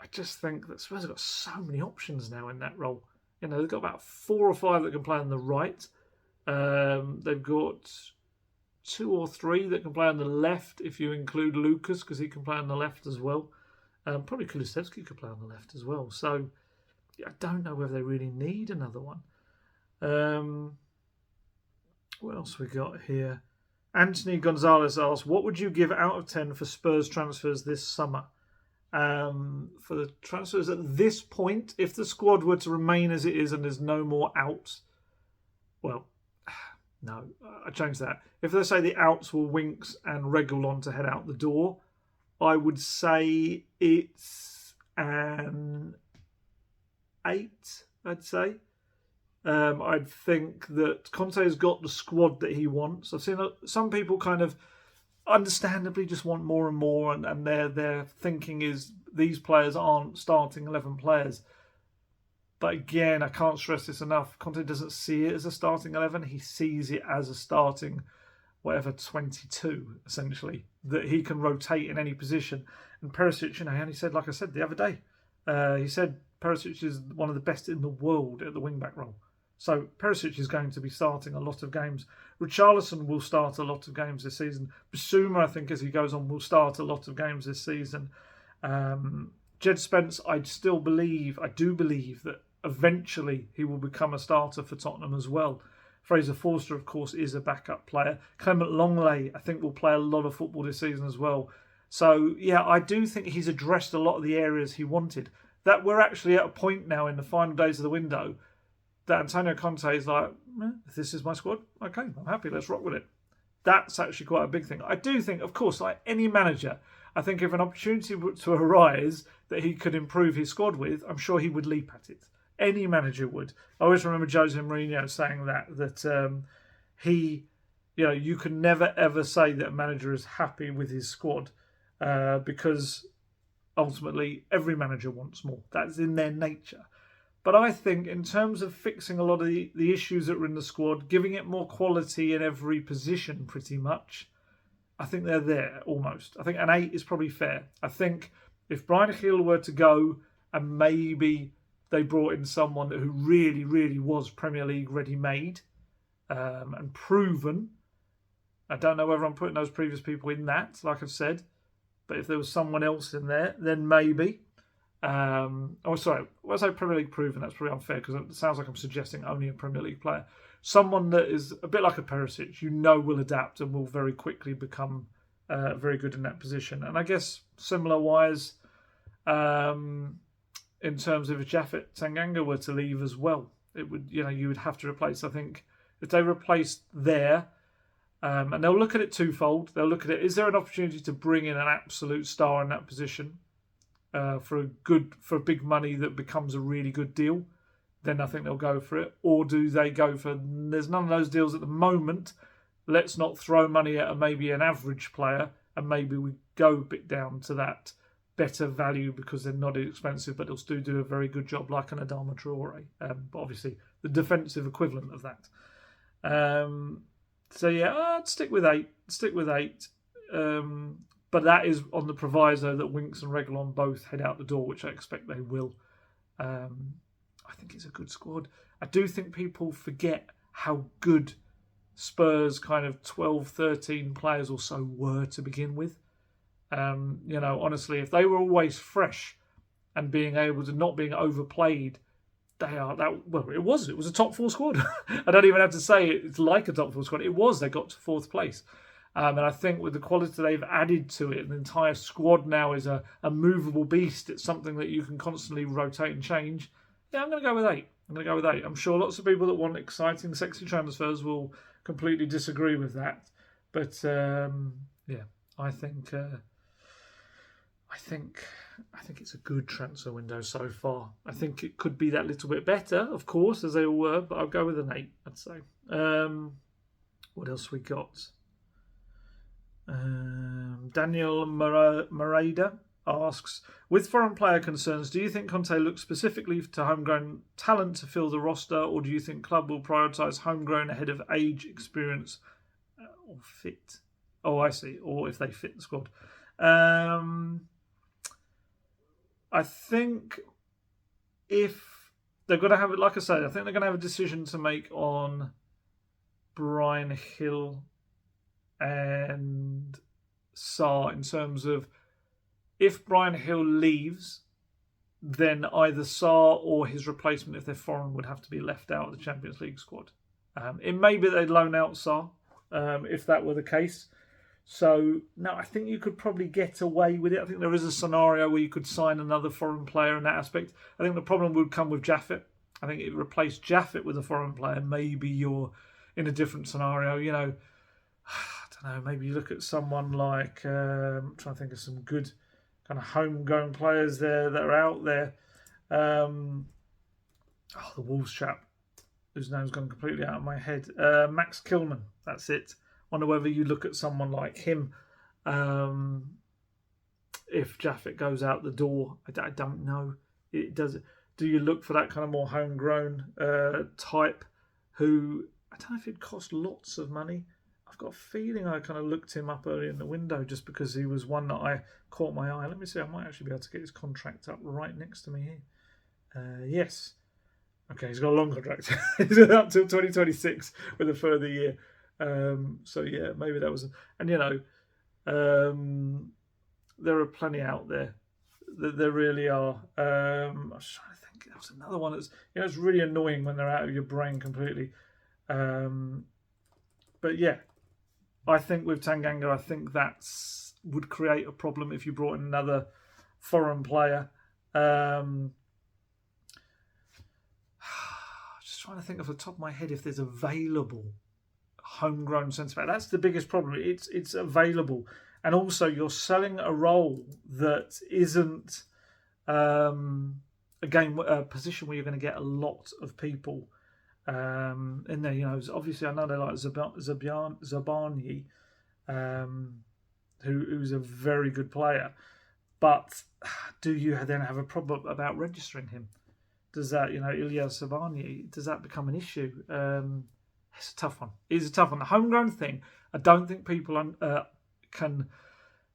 I just think that Spurs have got so many options now in that role. They've got about 4 or 5 that can play on the right. They've got 2 or 3 that can play on the left, if you include Lucas, because he can play on the left as well. Probably Kulusevski could play on the left as well. So I don't know whether they really need another one. What else we got here? Anthony Gonzalez asks, what would you give out of 10 for Spurs transfers this summer? for the transfers at this point. If the squad were to remain as it is and there's no more outs, well, no, I changed that. If they say the outs were Winks and Reguilon to head out the door, I would say it's an 8, I'd say. I'd think that Conte's got the squad that he wants. I've seen some people kind of understandably just want more and more, and their thinking is these players aren't starting 11 players. But again, I can't stress this enough. Conte doesn't see it as a starting 11. He sees it as a starting, 22, essentially, that he can rotate in any position. And Perisic, he only said, like I said the other day, he said Perisic is one of the best in the world at the wing-back role. So Perisic is going to be starting a lot of games. Richarlison will start a lot of games this season. Bissouma, I think, as he goes on, will start a lot of games this season. Jed Spence, I do believe that eventually he will become a starter for Tottenham as well. Fraser Forster, of course, is a backup player. Clement Longley, I think, will play a lot of football this season as well. So, yeah, I do think he's addressed a lot of the areas he wanted. That we're actually at a point now in the final days of the window that Antonio Conte is like, if this is my squad, okay, I'm happy, let's rock with it. That's actually quite a big thing. I do think, of course, like any manager, I think if an opportunity were to arise that he could improve his squad with, I'm sure he would leap at it. Any manager would. I always remember Jose Mourinho saying that he, you can never ever say that a manager is happy with his squad because ultimately every manager wants more. That's in their nature. But I think in terms of fixing a lot of the issues that are in the squad, giving it more quality in every position pretty much, I think they're there almost. I think an 8 is probably fair. I think if Bryan Gil were to go and maybe they brought in someone who really, really was Premier League ready-made and proven, I don't know whether I'm putting those previous people in that, like I've said, but if there was someone else in there, then maybe. When I say Premier League proven, that's probably unfair because it sounds like I'm suggesting only a Premier League player. Someone that is a bit like a Perisic, will adapt and will very quickly become very good in that position. And I guess similar-wise, in terms of if Japhet Tanganga were to leave as well, it would, you would have to replace. I think if they replaced there, and they'll look at it twofold. They'll look at it: is there an opportunity to bring in an absolute star in that position? For big money that becomes a really good deal, then I think they'll go for it. Or do they go for, there's none of those deals at the moment, let's not throw money at maybe an average player and maybe we go a bit down to that better value because they're not expensive but they'll still do a very good job like an Adama Traore. But obviously the defensive equivalent of that. So yeah, I'd stick with 8. But that is on the proviso that Winks and Reguilon both head out the door, which I expect they will. I think it's a good squad. I do think people forget how good Spurs' kind of 12, 13 players or so were to begin with. Honestly, if they were always fresh and being able to not being overplayed, it was a top 4 squad. I don't even have to say it's like a top 4 squad. It was. They got to 4th place. And I think with the quality they've added to it, the entire squad now is a movable beast. It's something that you can constantly rotate and change. Yeah, I'm going to go with 8. I'm sure lots of people that want exciting, sexy transfers will completely disagree with that. But I think it's a good transfer window so far. I think it could be that little bit better, of course, as they all were. But I'll go with an 8, I'd say. What else we got? Daniel Moreda asks, with foreign player concerns, do you think Conte looks specifically to homegrown talent to fill the roster, or do you think club will prioritise homegrown ahead of age, experience, or fit? Oh, I see. Or if they fit the squad. I think if they're going to have it, like I say, I think they're going to have a decision to make on Bryan Gil and Sarr in terms of if Bryan Gil leaves, then either Sarr or his replacement, if they're foreign, would have to be left out of the Champions League squad. It may be they'd loan out Sarr if that were the case. So, no, I think you could probably get away with it. I think there is a scenario where you could sign another foreign player in that aspect. I think the problem would come with Jaffet. I think if you replace Jaffet with a foreign player, maybe you're in a different scenario. You know, I don't know, maybe you look at someone like, I'm trying to think of some good kind of homegrown players there that are out there. The Wolves chap, whose name's gone completely out of my head. Max Kilman, that's it. Wonder whether you look at someone like him. If Jaffet goes out the door, I don't know. It does. Do you look for that kind of more homegrown type who, I don't know if it'd cost lots of money. I've got a feeling I kind of looked him up early in the window just because he was one that I caught my eye. Let me see, I might actually be able to get his contract up right next to me here. Yes. Okay, he's got a long contract. He's up till 2026 with a further year. So yeah, maybe that was, and you know, there are plenty out there. There really are. I was trying to think. There was another one that's, you know, it's really annoying when they're out of your brain completely. But yeah, I think with Tanganga, I think that would create a problem if you brought in another foreign player. Just trying to think off the top of my head if there's available homegrown centre back. That's the biggest problem. It's available, and also you're selling a role that isn't a position where you're going to get a lot of people in there. You know, obviously I know they like Zabani, who's a very good player, but do you then have a problem about registering him? Does that, you know, Ilya Zabani, does that become an issue? It's a tough one. It's a tough one. The homegrown thing, I don't think people can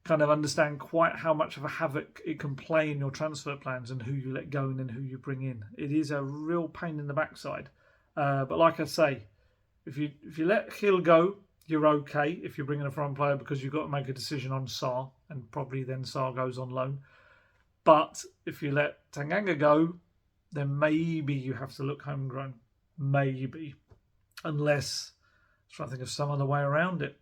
kind of understand quite how much of a havoc it can play in your transfer plans and who you let go and then who you bring in. It is a real pain in the backside. But like I say, if you let Gil go, you're okay if you're bringing a foreign player because you've got to make a decision on Sarr, and probably then Sarr goes on loan. But if you let Tanganga go, then maybe you have to look homegrown. Maybe. Unless, I'm trying to think of some other way around it.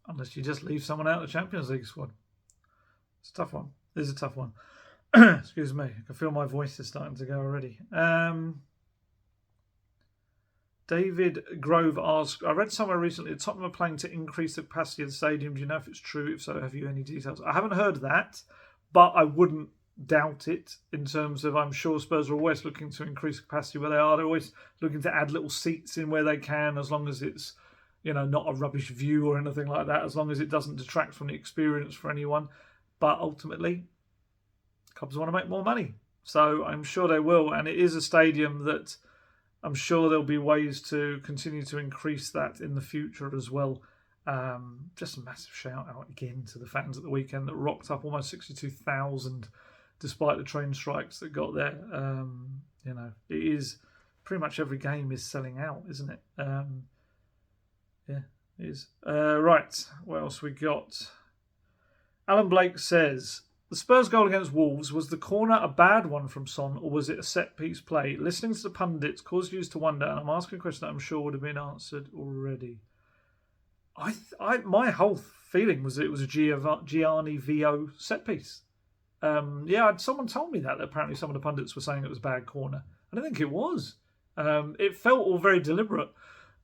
Unless you just leave someone out of the Champions League squad. It's a tough one. It is a tough one. Excuse me. I can feel my voice is starting to go already. David Grove asks, I read somewhere recently that Tottenham are planning to increase the capacity of the stadium. Do you know if it's true? If so, have you any details? I haven't heard that, but I wouldn't doubt it in terms of, I'm sure Spurs are always looking to increase capacity where they are. They're always looking to add little seats in where they can, as long as it's, you know, not a rubbish view or anything like that, as long as it doesn't detract from the experience for anyone. But ultimately, clubs want to make more money. So I'm sure they will. And it is a stadium that I'm sure there'll be ways to continue to increase that in the future as well. Just a massive shout out again to the fans at the weekend that rocked up almost 62,000 despite the train strikes that got there. You know, it is pretty much every game is selling out, isn't it? Yeah, it is. Right, what else we got? Alan Blake says, the Spurs goal against Wolves, was the corner a bad one from Son, or was it a set-piece play? Listening to the pundits caused you to wonder, and I'm asking a question that I'm sure would have been answered already. My whole feeling was that it was a Gianni Vio set-piece. Someone told me that apparently some of the pundits were saying it was a bad corner. I don't think it was. It felt all very deliberate.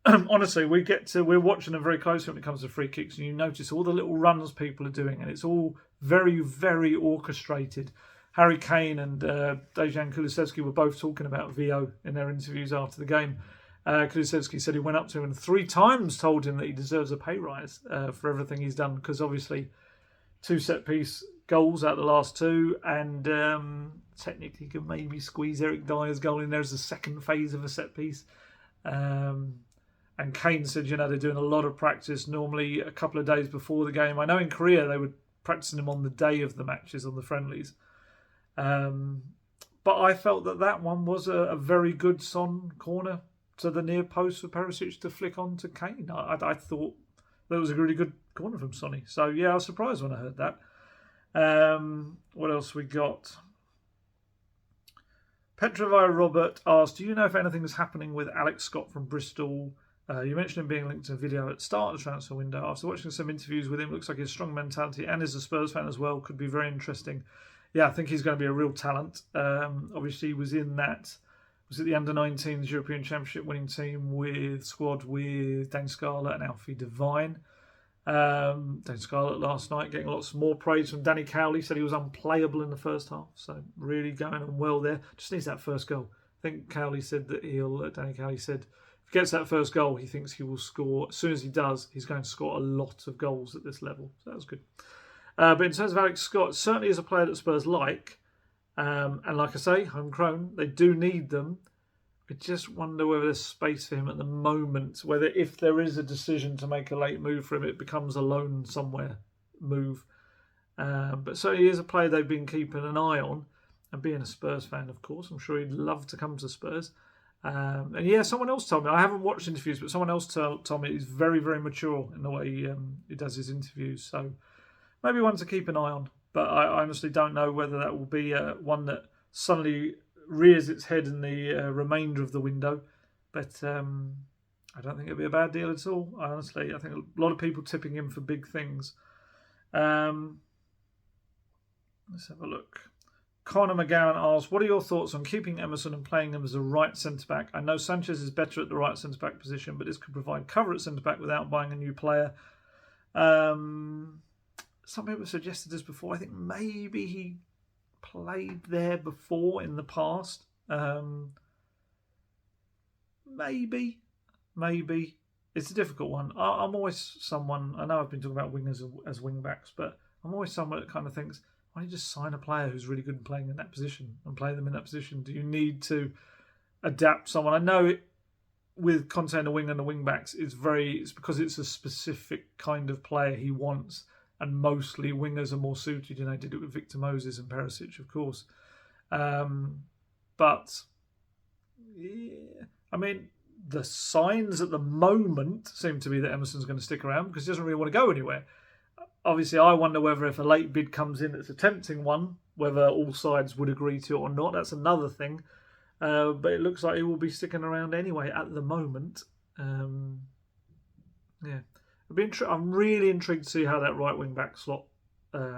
Honestly, we're watching them very closely when it comes to free kicks, and you notice all the little runs people are doing, and it's all very, very orchestrated. Harry Kane and Dejan Kulusevski were both talking about Vio in their interviews after the game. Kulusevski said he went up to him and 3 times told him that he deserves a pay rise for everything he's done, because obviously 2 set-piece goals out of the last 2, and technically could maybe squeeze Eric Dyer's goal in there as the second phase of a set-piece. And Kane said, you know, they're doing a lot of practice, normally a couple of days before the game. I know in Korea they were practicing them on the day of the matches, on the friendlies. But I felt that one was a very good Son corner to the near post for Perisic to flick on to Kane. I thought that was a really good corner from Sonny. So, yeah, I was surprised when I heard that. What else we got? Petrovai Robert asked, do you know if anything is happening with Alex Scott from Bristol? You mentioned him being linked to a video at the start of the transfer window. After watching some interviews with him, looks like his strong mentality and is a Spurs fan as well. Could be very interesting. Yeah, I think he's going to be a real talent. Obviously, he was in that. Was it the under-19s European Championship winning team with Dane Scarlett and Alfie Devine? Dane Scarlett last night getting lots more praise from Danny Cowley. Said he was unplayable in the first half. So really going on well there. Just needs that first goal. I think Cowley said that Danny Cowley said if he gets that first goal, he thinks he will score. As soon as he does, he's going to score a lot of goals at this level. So that was good. But in terms of Alex Scott, certainly is a player that Spurs like. And like I say, homegrown, they do need them. I just wonder whether there's space for him at the moment, whether if there is a decision to make a late move for him, it becomes a loan somewhere move. But certainly he is a player they've been keeping an eye on. And being a Spurs fan, of course, I'm sure he'd love to come to Spurs. And yeah, someone else told me, I haven't watched interviews, but someone else told me he's very, very mature in the way he does his interviews. So maybe one to keep an eye on. But I honestly don't know whether that will be one that suddenly rears its head in the remainder of the window. But I don't think it'll be a bad deal at all. I think a lot of people tipping him for big things. Let's have a look. Conor McGowan asks, what are your thoughts on keeping Emerson and playing him as a right centre-back? I know Sanchez is better at the right centre-back position, but this could provide cover at centre-back without buying a new player. Some people suggested this before. I think maybe he played there before in the past. Maybe. It's a difficult one. I'm always someone, I know I've been talking about wingers as wing-backs, but I'm always someone that kind of thinks, why don't you just sign a player who's really good at playing in that position and play them in that position? Do you need to adapt someone? I know with Conte and the wing and the wing-backs, it's because it's a specific kind of player he wants. And mostly wingers are more suited. You know, did it with Victor Moses and Perisic, of course. But, yeah, I mean, the signs at the moment seem to be that Emerson's going to stick around because he doesn't really want to go anywhere. Obviously, I wonder whether if a late bid comes in that's a tempting one, whether all sides would agree to it or not. That's another thing. But it looks like he will be sticking around anyway at the moment. Yeah. I'm really intrigued to see how that right wing back slot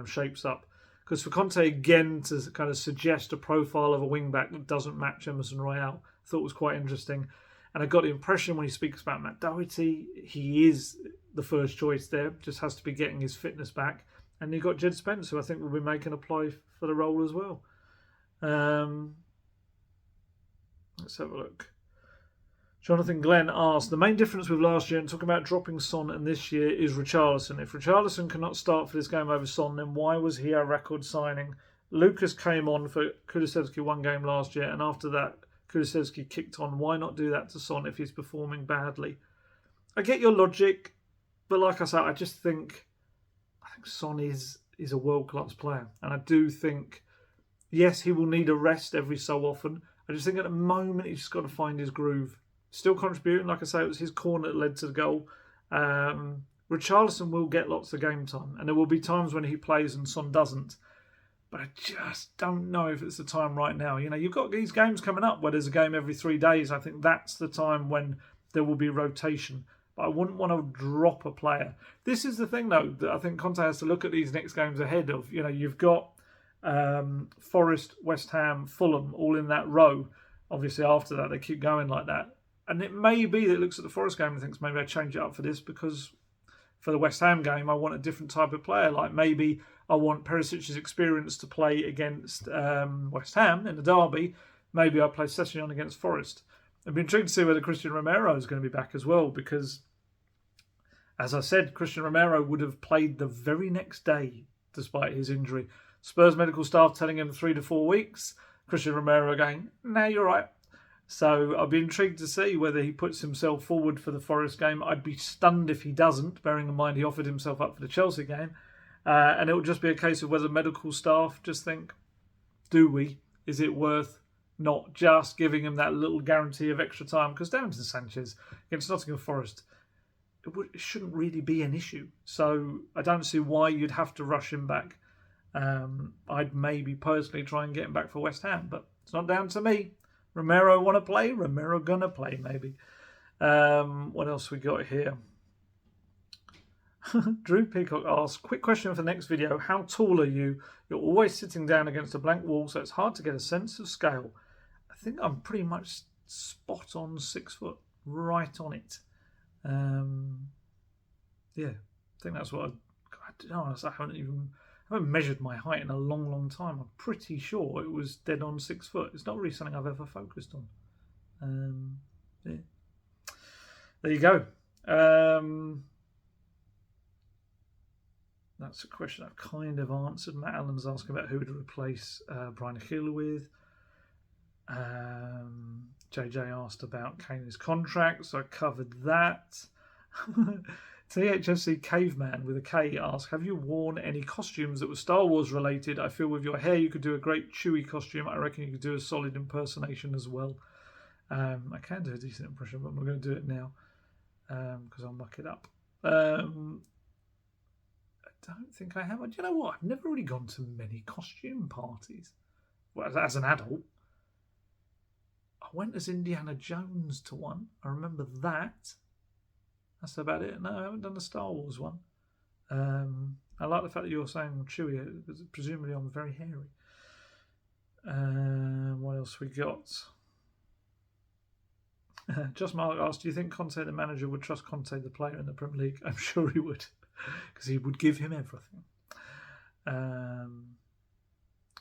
shapes up. Because for Conte again to kind of suggest a profile of a wing back that doesn't match Emerson Royale, I thought was quite interesting. And I got the impression when he speaks about Matt Doherty, he is the first choice there. Just has to be getting his fitness back. And you got Jed Spence, who I think will be making a play for the role as well. Let's have a look. Jonathan Glenn asked, the main difference with last year and talking about dropping Son and this year is Richarlison. If Richarlison cannot start for this game over Son, then why was he our record signing? Lucas came on for Kulusevski one game last year, and after that, Kulusevski kicked on. Why not do that to Son if he's performing badly? I get your logic, but like I said, I think Son is a world-class player. And I do think, yes, he will need a rest every so often. I just think at the moment he's just got to find his groove. Still contributing, like I say, it was his corner that led to the goal. Richarlison will get lots of game time, and there will be times when he plays and Son doesn't. But I just don't know if it's the time right now. You know, you've got these games coming up where there's a game every 3 days. I think that's the time when there will be rotation. But I wouldn't want to drop a player. This is the thing, though, that I think Conte has to look at these next games ahead of. You know, you've got Forest, West Ham, Fulham all in that row. Obviously, after that, they keep going like that. And it may be that it looks at the Forest game and thinks maybe I change it up for this because for the West Ham game I want a different type of player. Like maybe I want Perisic's experience to play against West Ham in the derby. Maybe I play Sessegnon against Forest. I'd be intrigued to see whether Christian Romero is going to be back as well because, as I said, Christian Romero would have played the very next day despite his injury. Spurs medical staff telling him 3 to 4 weeks. Christian Romero going, no, you're right. So I'll be intrigued to see whether he puts himself forward for the Forest game. I'd be stunned if he doesn't, bearing in mind he offered himself up for the Chelsea game. And it will just be a case of whether medical staff just think, do we? Is it worth not just giving him that little guarantee of extra time? Because Davinson Sanchez against Nottingham Forest, it shouldn't really be an issue. So I don't see why you'd have to rush him back. I'd maybe personally try and get him back for West Ham, but it's not down to me. Romero want to play? Romero gonna play, maybe. What else we got here? Drew Peacock asks, quick question for the next video. How tall are you? You're always sitting down against a blank wall, so it's hard to get a sense of scale. I think I'm pretty much spot on 6 foot, right on it. Yeah, I think that's what I haven't measured my height in a long, long time. I'm pretty sure it was dead on 6 foot. It's not really something I've ever focused on. Yeah. There you go. That's a question I've kind of answered. Matt Allen's asking about who would replace Bryan Gil with. JJ asked about Kane's contract, so I covered that. THFC Caveman with a K asks, have you worn any costumes that were Star Wars related? I feel with your hair you could do a great Chewie costume. I reckon you could do a solid impersonation as well. I can do a decent impression, but I'm not going to do it now because I'll muck it up. I don't think I have. Do you know what? I've never really gone to many costume parties. Well, as an adult. I went as Indiana Jones to one. I remember that. That's about it. No, I haven't done the Star Wars one. I like the fact that you're saying Chewie, because presumably I'm very hairy. What else we got? Just Mark asked, do you think Conte the manager would trust Conte the player in the Premier League? I'm sure he would, because he would give him everything.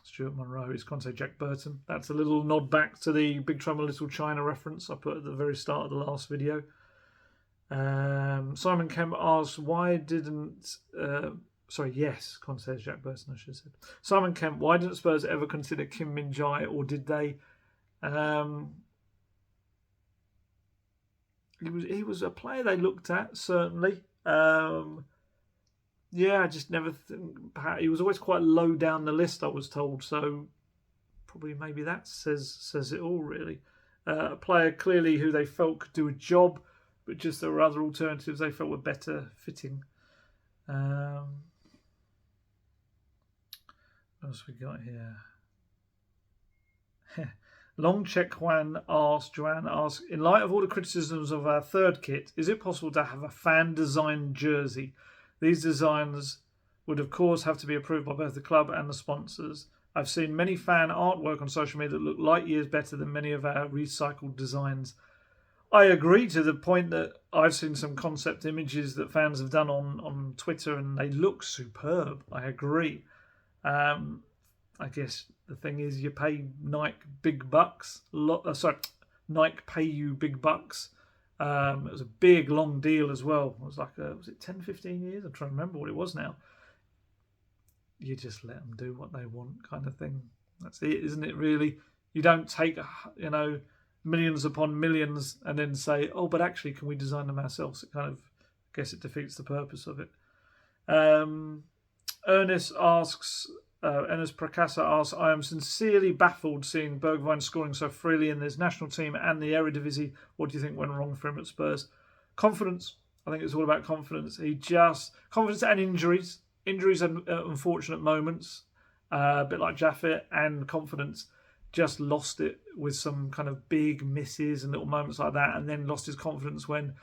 Stuart Monroe is Conte Jack Burton. That's a little nod back to the Big Trouble in Little China reference I put at the very start of the last video. Simon Kemp asks, why didn't... yes, Conte Jack Burton, I should have said. Simon Kemp, why didn't Spurs ever consider Kim Min-jae, or did they? He was a player they looked at, certainly. I just never think. He was always quite low down the list, I was told. So probably maybe that says it all, really. A player clearly who they felt could do a job, but just there were other alternatives they felt were better fitting. What else we got here? Long Check Joanne asks, in light of all the criticisms of our third kit, is it possible to have a fan-designed jersey? These designs would, of course, have to be approved by both the club and the sponsors. I've seen many fan artwork on social media that look light years better than many of our recycled designs. I agree to the point that I've seen some concept images that fans have done on Twitter and they look superb. I agree. I guess the thing is you pay Nike big bucks. Nike pay you big bucks. It was a big, long deal as well. It was like, was it 10, 15 years? I'm trying to remember what it was now. You just let them do what they want kind of thing. That's it, isn't it, really? You don't take, millions upon millions and then say, oh, but actually, can we design them ourselves? It kind of, I guess it defeats the purpose of it. Ernest Prakasa asks, I am sincerely baffled seeing Bergwijn scoring so freely in his national team and the Eredivisie. What do you think went wrong for him at Spurs? Confidence. I think it's all about confidence. Confidence and injuries. Injuries and unfortunate moments, a bit like Jaffet, and confidence. Just lost it with some kind of big misses and little moments like that, and then lost his confidence when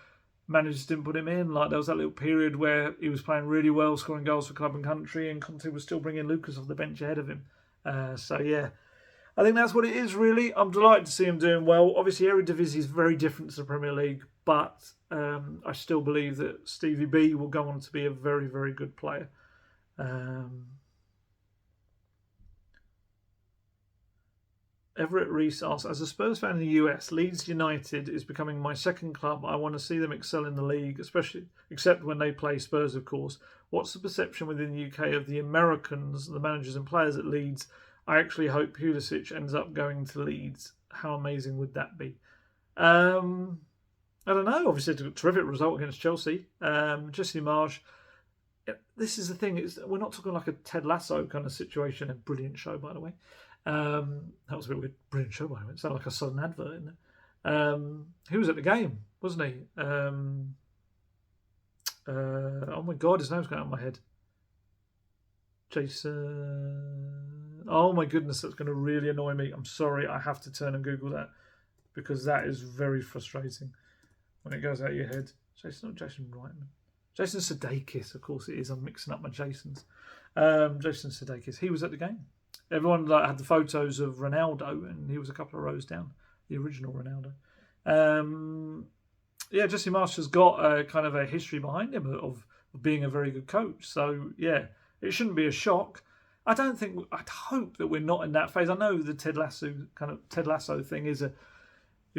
managers didn't put him in. Like there was that little period where he was playing really well, scoring goals for club and country, and Conte was still bringing Lucas off the bench ahead of him. I think that's what it is, really. I'm delighted to see him doing well. Obviously, Eredivisie is very different to the Premier League, but I still believe that Stevie B will go on to be a very, very good player. Everett Reese asks, as a Spurs fan in the US, Leeds United is becoming my second club. I want to see them excel in the league, except when they play Spurs, of course. What's the perception within the UK of the Americans, the managers and players at Leeds? I actually hope Pulisic ends up going to Leeds. How amazing would that be? I don't know. Obviously, it's a terrific result against Chelsea. Jesse Marsh. This is the thing. We're not talking like a Ted Lasso kind of situation. A brilliant show, by the way. That was a bit weird. Brilliant show, by the way. It sounded like a sudden advert, isn't it? He was at the game, wasn't he? Oh my God, his name's going out of my head. Jason. Oh my goodness, that's going to really annoy me. I'm sorry, I have to turn and Google that because that is very frustrating. when it goes out of your head. Jason Reitman. Jason Sudeikis, of course it is. I'm mixing up my Jasons. Jason Sudeikis. He was at the game. Everyone had the photos of Ronaldo, and he was a couple of rows down, the original Ronaldo. Jesse Marsh's got a kind of a history behind him of being a very good coach. So yeah, it shouldn't be a shock. I'd hope that we're not in that phase. I know the Ted Lasso thing is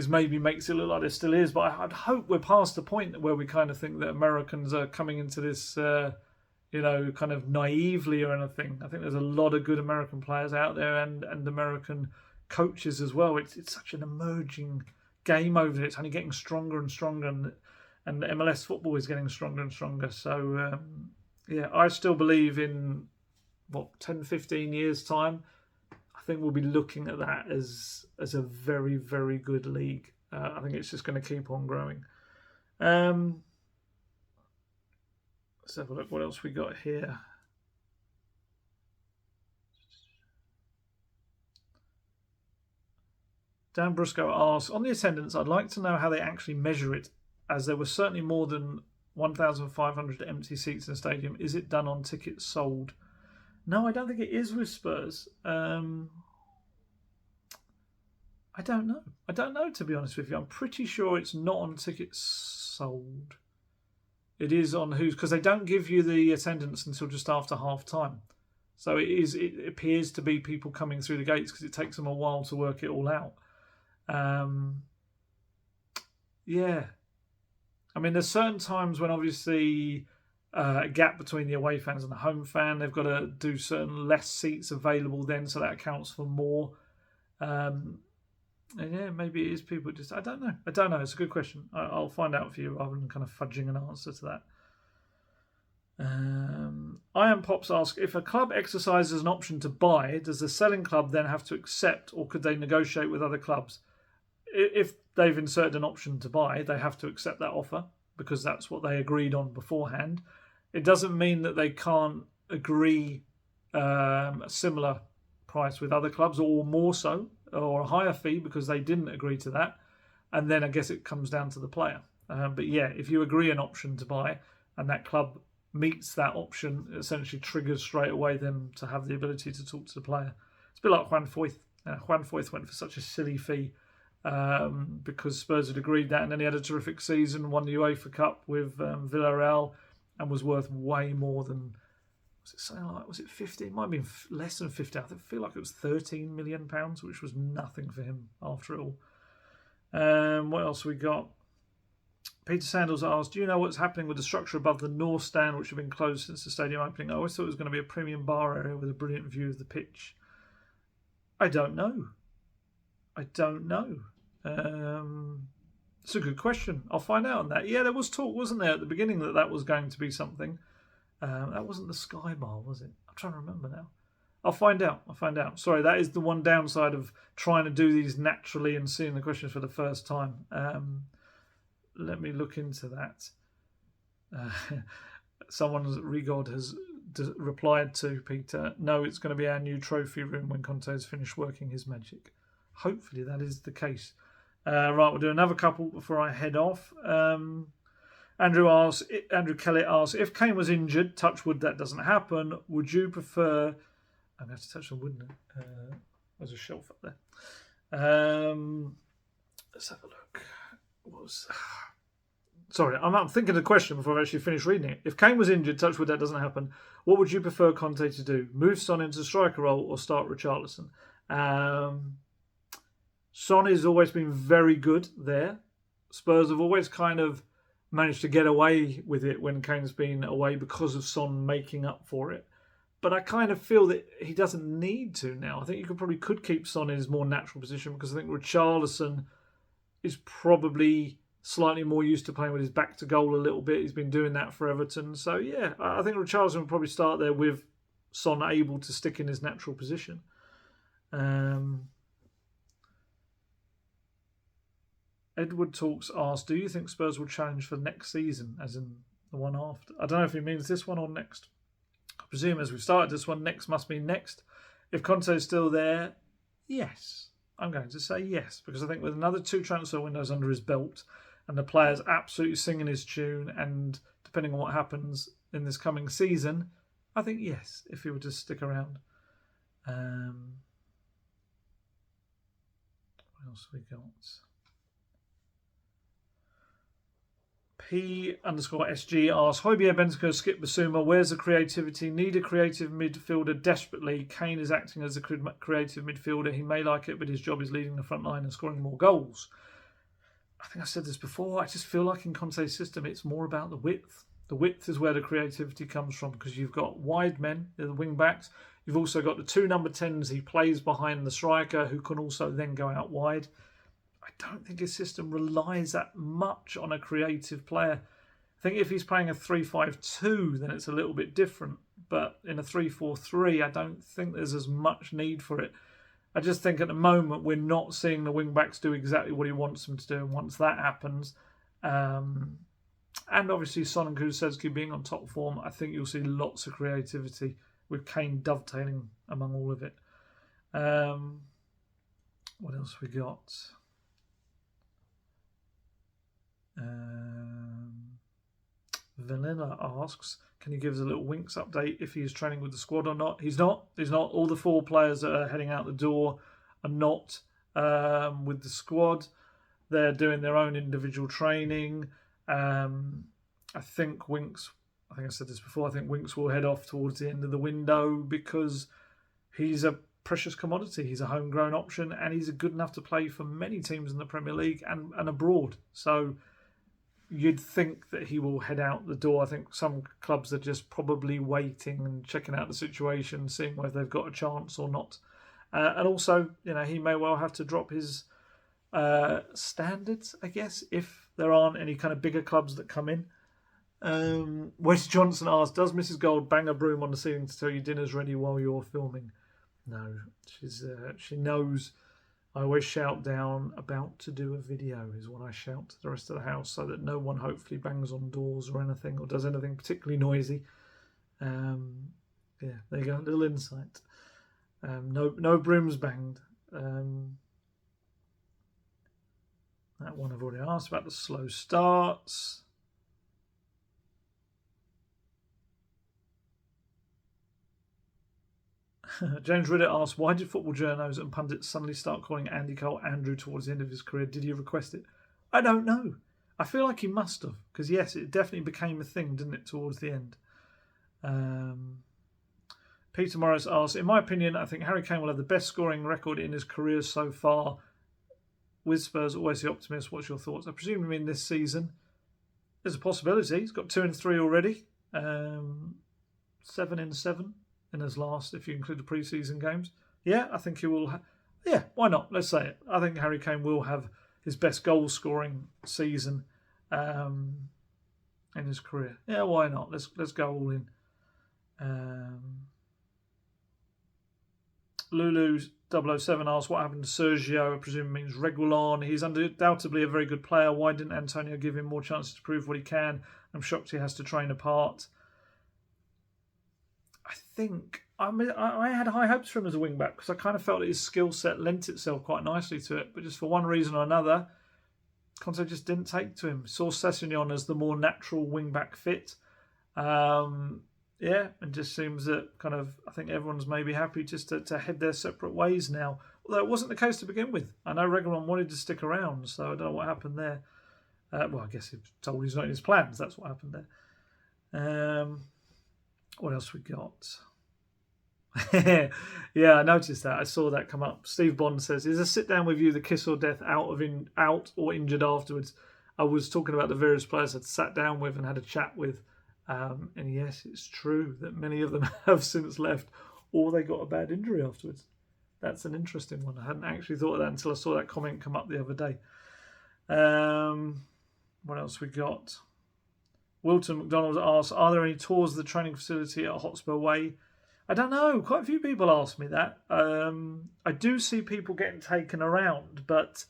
maybe makes it look like there still is, but I'd hope we're past the point where we kind of think that Americans are coming into this, kind of naively or anything. I think there's a lot of good American players out there and American coaches as well. It's such an emerging game over there. It's only getting stronger and stronger, and MLS football is getting stronger and stronger. So, I still believe in, 10, 15 years' time, I think we'll be looking at that as a very, very good league. I think it's just going to keep on growing. Let's have a look what else we got here. Dan Brusco asks, on the attendance, I'd like to know how they actually measure it, as there were certainly more than 1,500 empty seats in the stadium. Is it done on tickets sold? No, I don't think it is with Spurs. I don't know. I don't know, to be honest with you. I'm pretty sure it's not on tickets sold. It is on who's, because they don't give you the attendance until just after half time. So it appears to be people coming through the gates because it takes them a while to work it all out. I mean, there's certain times when obviously a gap between the away fans and the home fan, they've got to do certain less seats available then, so that accounts for more. Maybe it is people just... I don't know. It's a good question. I'll find out for you rather than kind of fudging an answer to that. I Am Pops ask, if a club exercises an option to buy, does the selling club then have to accept, or could they negotiate with other clubs? If they've inserted an option to buy, they have to accept that offer because that's what they agreed on beforehand. It doesn't mean that they can't agree a similar price with other clubs, or more so, or a higher fee because they didn't agree to that. And then I guess it comes down to the player. But yeah, if you agree an option to buy and that club meets that option, it essentially triggers straight away them to have the ability to talk to the player. It's a bit like Juan Foyth. Juan Foyth went for such a silly fee because Spurs had agreed that, and then he had a terrific season, won the UEFA Cup with Villarreal, and was worth way more than, was it 50? It might have been less than 50. I feel like it was £13 million, which was nothing for him after it all. What else we got? Peter Sandals asked, do you know what's happening with the structure above the North Stand, which have been closed since the stadium opening? I always thought it was going to be a premium bar area with a brilliant view of the pitch. I don't know. It's a good question. I'll find out on that. Yeah, there was talk, wasn't there, at the beginning that was going to be something. That wasn't the Sky Bar, was it? I'm trying to remember now. I'll find out. Sorry, that is the one downside of trying to do these naturally and seeing the questions for the first time. Let me look into that. Rigod has replied to Peter, no, it's going to be our new trophy room when Conte has finished working his magic. Hopefully that is the case. Right, we'll do another couple before I head off. Andrew Kellett asks, if Kane was injured, touch wood that doesn't happen, would you prefer... I'm going to have to touch on wood now. There's a shelf up there. Let's have a look. Sorry, I'm thinking of the question before I've actually finished reading it. If Kane was injured, touch wood that doesn't happen, what would you prefer Conte to do? Move Son into striker role or start Richarlison? Son has always been very good there. Spurs have always kind of managed to get away with it when Kane's been away because of Son making up for it. But I kind of feel that he doesn't need to now. I think you could keep Son in his more natural position because I think Richarlison is probably slightly more used to playing with his back to goal a little bit. He's been doing that for Everton. So yeah, I think Richarlison will probably start there with Son able to stick in his natural position. Edward Talks asked, do you think Spurs will challenge for next season, as in the one after? I don't know if he means this one or next. I presume as we've started this one, next must mean next. If Conte's still there, yes. I'm going to say yes, because I think with another 2 transfer windows under his belt, and the players absolutely singing his tune, and depending on what happens in this coming season, I think yes, if he would just stick around. What else have we got? P_SG asks, Højbjerg, Bentancur, Skip Basuma, where's the creativity? Need a creative midfielder desperately. Kane is acting as a creative midfielder. He may like it, but his job is leading the front line and scoring more goals. I think I said this before. I just feel like in Conte's system, it's more about the width. The width is where the creativity comes from, because you've got wide men, the wing backs. You've also got the two number 10s he plays behind the striker, who can also then go out wide. I don't think his system relies that much on a creative player. I think if he's playing a 3-5-2, then it's a little bit different. But in a 3-4-3, I don't think there's as much need for it. I just think at the moment we're not seeing the wing-backs do exactly what he wants them to do. And once that happens, and obviously Son and Kulusevski being on top form, I think you'll see lots of creativity with Kane dovetailing among all of it. What else we got? Vanilla asks, can you give us a little Winks update if he is training with the squad or not? He's not. All the 4 players that are heading out the door are not with the squad. They're doing their own individual training. I think Winks, I think I said this before, I think Winks will head off towards the end of the window because he's a precious commodity. He's a homegrown option, and he's good enough to play for many teams in the Premier League and abroad. So you'd think that he will head out the door. I think some clubs are just probably waiting and checking out the situation, seeing whether they've got a chance or not. And also, he may well have to drop his standards, I guess, if there aren't any kind of bigger clubs that come in. Wes Johnson asks, does Mrs. Gold bang a broom on the ceiling to tell you dinner's ready while you're filming? No, she knows. I always shout down, about to do a video is what I shout to the rest of the house, so that no one hopefully bangs on doors or anything, or does anything particularly noisy. There you go, a little insight. No brooms banged. That one I've already asked about, the slow starts. James Riddett asks, why did football journos and pundits suddenly start calling Andy Cole Andrew towards the end of his career? Did he request it? I don't know. I feel like he must have, because yes, it definitely became a thing, didn't it, towards the end. Peter Morris asks, in my opinion, I think Harry Kane will have the best scoring record in his career so far. With Spurs, always the optimist. What's your thoughts? I presume you mean this season. There's a possibility. He's got 2 and 3 already. 7 in 7 in his last, if you include the pre-season games. Yeah, I think he will. Yeah, why not? Let's say it. I think Harry Kane will have his best goal-scoring season in his career. Yeah, why not? Let's go all in. Lulu007 asks, what happened to Sergio? I presume it means Reguilon. He's undoubtedly a very good player. Why didn't Antonio give him more chances to prove what he can? I'm shocked he has to train apart. I had high hopes for him as a wing-back, because I kind of felt that his skill set lent itself quite nicely to it. But just for one reason or another, Conte just didn't take to him. Saw Sessegnon as the more natural wing-back fit. It just seems that I think everyone's maybe happy just to head their separate ways now. Although it wasn't the case to begin with. I know Reguilon wanted to stick around, so I don't know what happened there. I guess he was told he's not in his plans. That's what happened there. What else we got? Yeah, I noticed that. I saw that come up. Steve Bond says, is a sit down with you the kiss or death out or injured afterwards? I was talking about the various players I'd sat down with and had a chat with. And yes, it's true that many of them have since left, or they got a bad injury afterwards. That's an interesting one. I hadn't actually thought of that until I saw that comment come up the other day. What else we got? Wilton McDonald asks, are there any tours of the training facility at Hotspur Way? I don't know. Quite a few people ask me that. I do see people getting taken around, but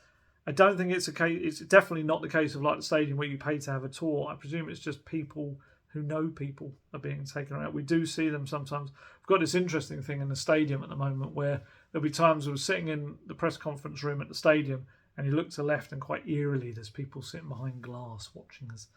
I don't think it's a case. It's definitely not the case of like the stadium where you pay to have a tour. I presume it's just people who know people are being taken around. We do see them sometimes. We've got this interesting thing in the stadium at the moment where there'll be times we're sitting in the press conference room at the stadium and you look to the left and quite eerily there's people sitting behind glass watching us.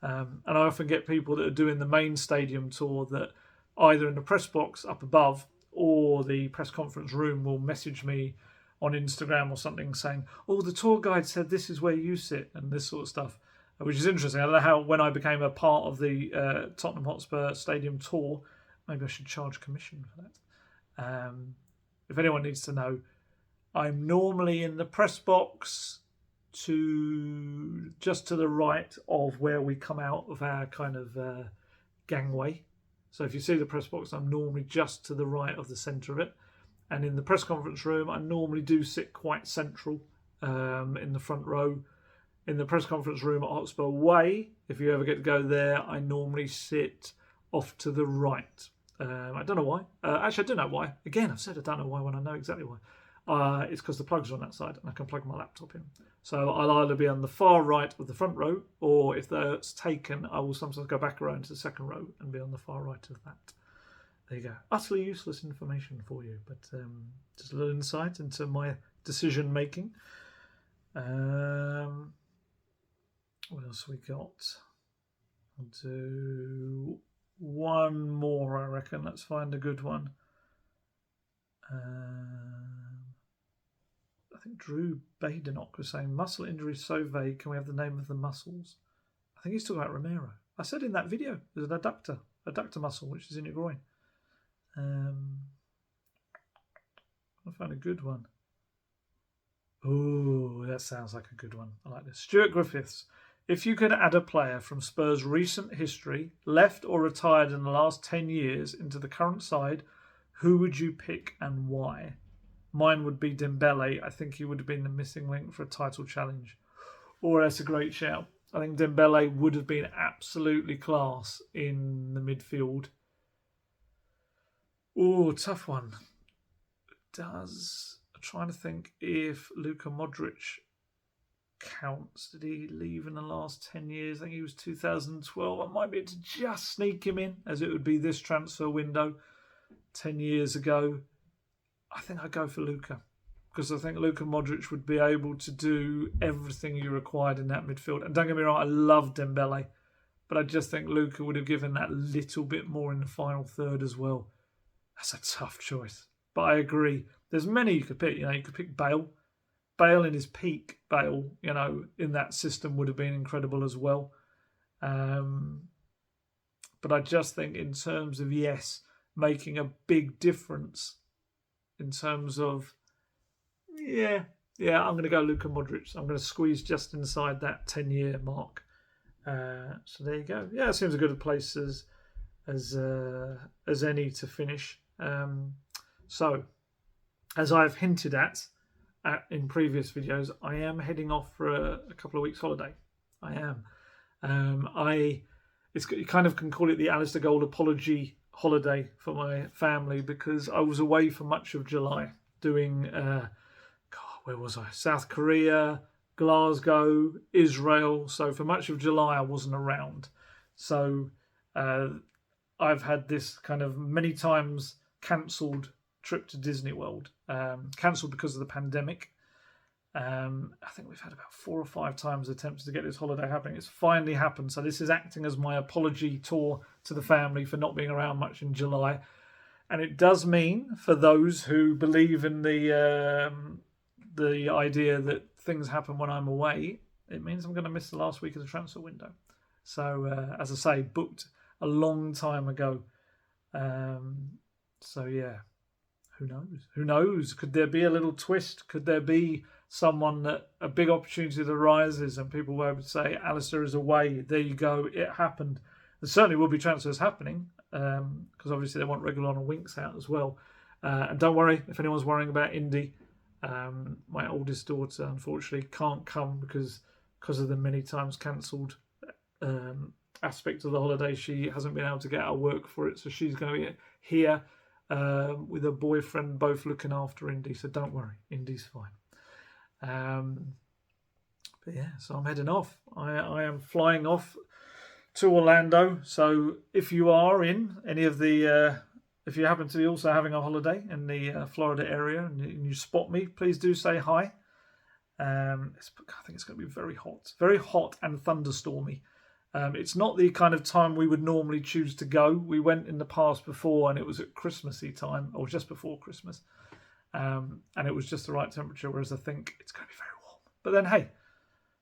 And I often get people that are doing the main stadium tour that either in the press box up above or the press conference room will message me on Instagram or something saying, oh, the tour guide said this is where you sit, and this sort of stuff, which is interesting. I don't know how, when I became a part of the Tottenham Hotspur Stadium tour, maybe I should charge commission for that. If anyone needs to know, I'm normally in the press box just to the right of where we come out of our kind of gangway. So if you see the press box, I'm normally just to the right of the centre of it. And in the press conference room, I normally do sit quite central in the front row. In the press conference room at Hotspur Way, if you ever get to go there, I normally sit off to the right. I don't know why. Actually, I do know why. Again, I've said I don't know why when I know exactly why. It's because the plugs are on that side and I can plug my laptop in. So I'll either be on the far right of the front row, or if that's taken, I will sometimes go back around to the second row and be on the far right of that. There you go. Utterly useless information for you, but just a little insight into my decision making. What else we got? I'll do one more, I reckon. Let's find a good one. I think Drew Badenoch was saying, muscle injury so vague, can we have the name of the muscles? I think he's talking about Romero. I said in that video, there's an adductor muscle, which is in your groin. I'll find a good one. Oh, that sounds like a good one. I like this. Stuart Griffiths. If you could add a player from Spurs' recent history, left or retired in the last 10 years, into the current side, who would you pick and why? Mine would be Dembele. I think he would have been the missing link for a title challenge. Or that's a great shout. I think Dembele would have been absolutely class in the midfield. Oh, tough one. I'm trying to think if Luka Modric counts. Did he leave in the last 10 years? I think he was 2012. I might be able to just sneak him in, as it would be this transfer window 10 years ago. I think I'd go for Luka, because I think Luka Modric would be able to do everything you required in that midfield. And don't get me wrong, I love Dembele, but I just think Luka would have given that little bit more in the final third as well. That's a tough choice, but I agree. There's many you could pick. You could pick Bale. Bale in his peak, in that system would have been incredible as well. But I just think in terms of, making a big difference in terms of, I'm going to go Luka Modric. I'm going to squeeze just inside that 10-year mark. So there you go. Yeah, it seems a good place as any to finish. So, as I've hinted at in previous videos, I am heading off for a couple of weeks holiday. I am. You kind of can call it the Alistair Gold apology holiday for my family, because I was away for much of July doing, where was I? South Korea, Glasgow, Israel. So for much of July I wasn't around. So I've had this kind of many times cancelled trip to Disney World. Cancelled because of the pandemic. I think we've had about 4 or 5 times attempts to get this holiday happening. It's finally happened. So this is acting as my apology tour to the family for not being around much in July. And it does mean, for those who believe in the idea that things happen when I'm away, it means I'm going to miss the last week of the transfer window. So, as I say, booked a long time ago. So, yeah. Who knows? Who knows? Could there be a little twist? Could there be someone that a big opportunity that arises and people will able to say, Alistair is away, there you go, it happened. There certainly will be transfers happening, because obviously they want Reguilon and Winks out as well. And don't worry, if anyone's worrying about Indy, my oldest daughter unfortunately can't come because of the many times cancelled aspect of the holiday. She hasn't been able to get out of work for it, so she's going to be here with her boyfriend, both looking after Indy. So don't worry, Indy's fine. But yeah, so I'm heading off. I am flying off to Orlando. So if you are in any of the, if you happen to be also having a holiday in the Florida area and you spot me, please do say hi. I think it's going to be very hot and thunderstormy. It's not the kind of time we would normally choose to go. We went in the past before, and it was at Christmassy time, or just before Christmas, and it was just the right temperature. Whereas I think it's going to be very warm. But then, hey,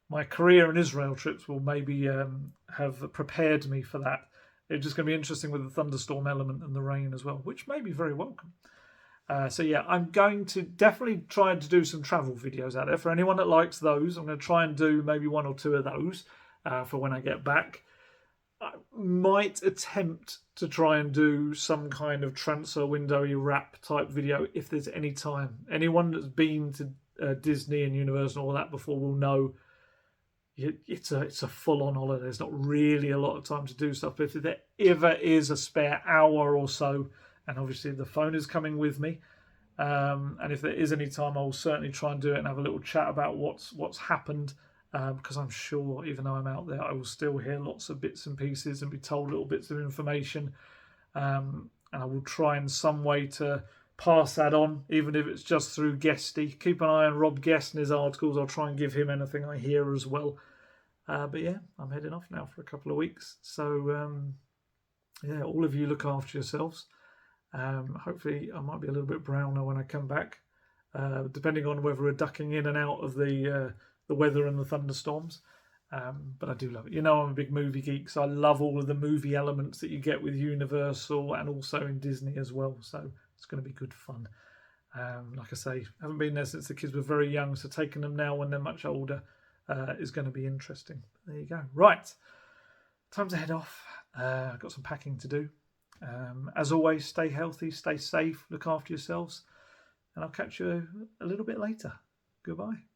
my Korea and Israel trips will maybe have prepared me for that. It's just going to be interesting with the thunderstorm element and the rain as well, which may be very welcome. So yeah, I'm going to definitely try to do some travel videos out there. For anyone that likes those, I'm going to try and do maybe 1 or 2 of those for when I get back. I might attempt to try and do some kind of transfer window-y wrap type video if there's any time. Anyone that's been to Disney and Universal and all that before will know it's a full-on holiday. There's not really a lot of time to do stuff. But if there ever is a spare hour or so, and obviously the phone is coming with me, and if there is any time, I will certainly try and do it and have a little chat about what's happened, because I'm sure, even though I'm out there, I will still hear lots of bits and pieces and be told little bits of information, and I will try in some way to pass that on, even if it's just through Guesty. Keep an eye on Rob Guest and his articles. I'll try and give him anything I hear as well. But yeah, I'm heading off now for a couple of weeks. So yeah, all of you look after yourselves. Hopefully I might be a little bit browner when I come back, depending on whether we're ducking in and out of the weather and the thunderstorms. But I do love it. You know, I'm a big movie geek, so I love all of the movie elements that you get with Universal and also in Disney as well. So it's going to be good fun. Like I say, I haven't been there since the kids were very young, so taking them now when they're much older is going to be interesting. There you go. Right, time to head off. I've got some packing to do. As always, stay healthy, stay safe, look after yourselves, and I'll catch you a little bit later. Goodbye.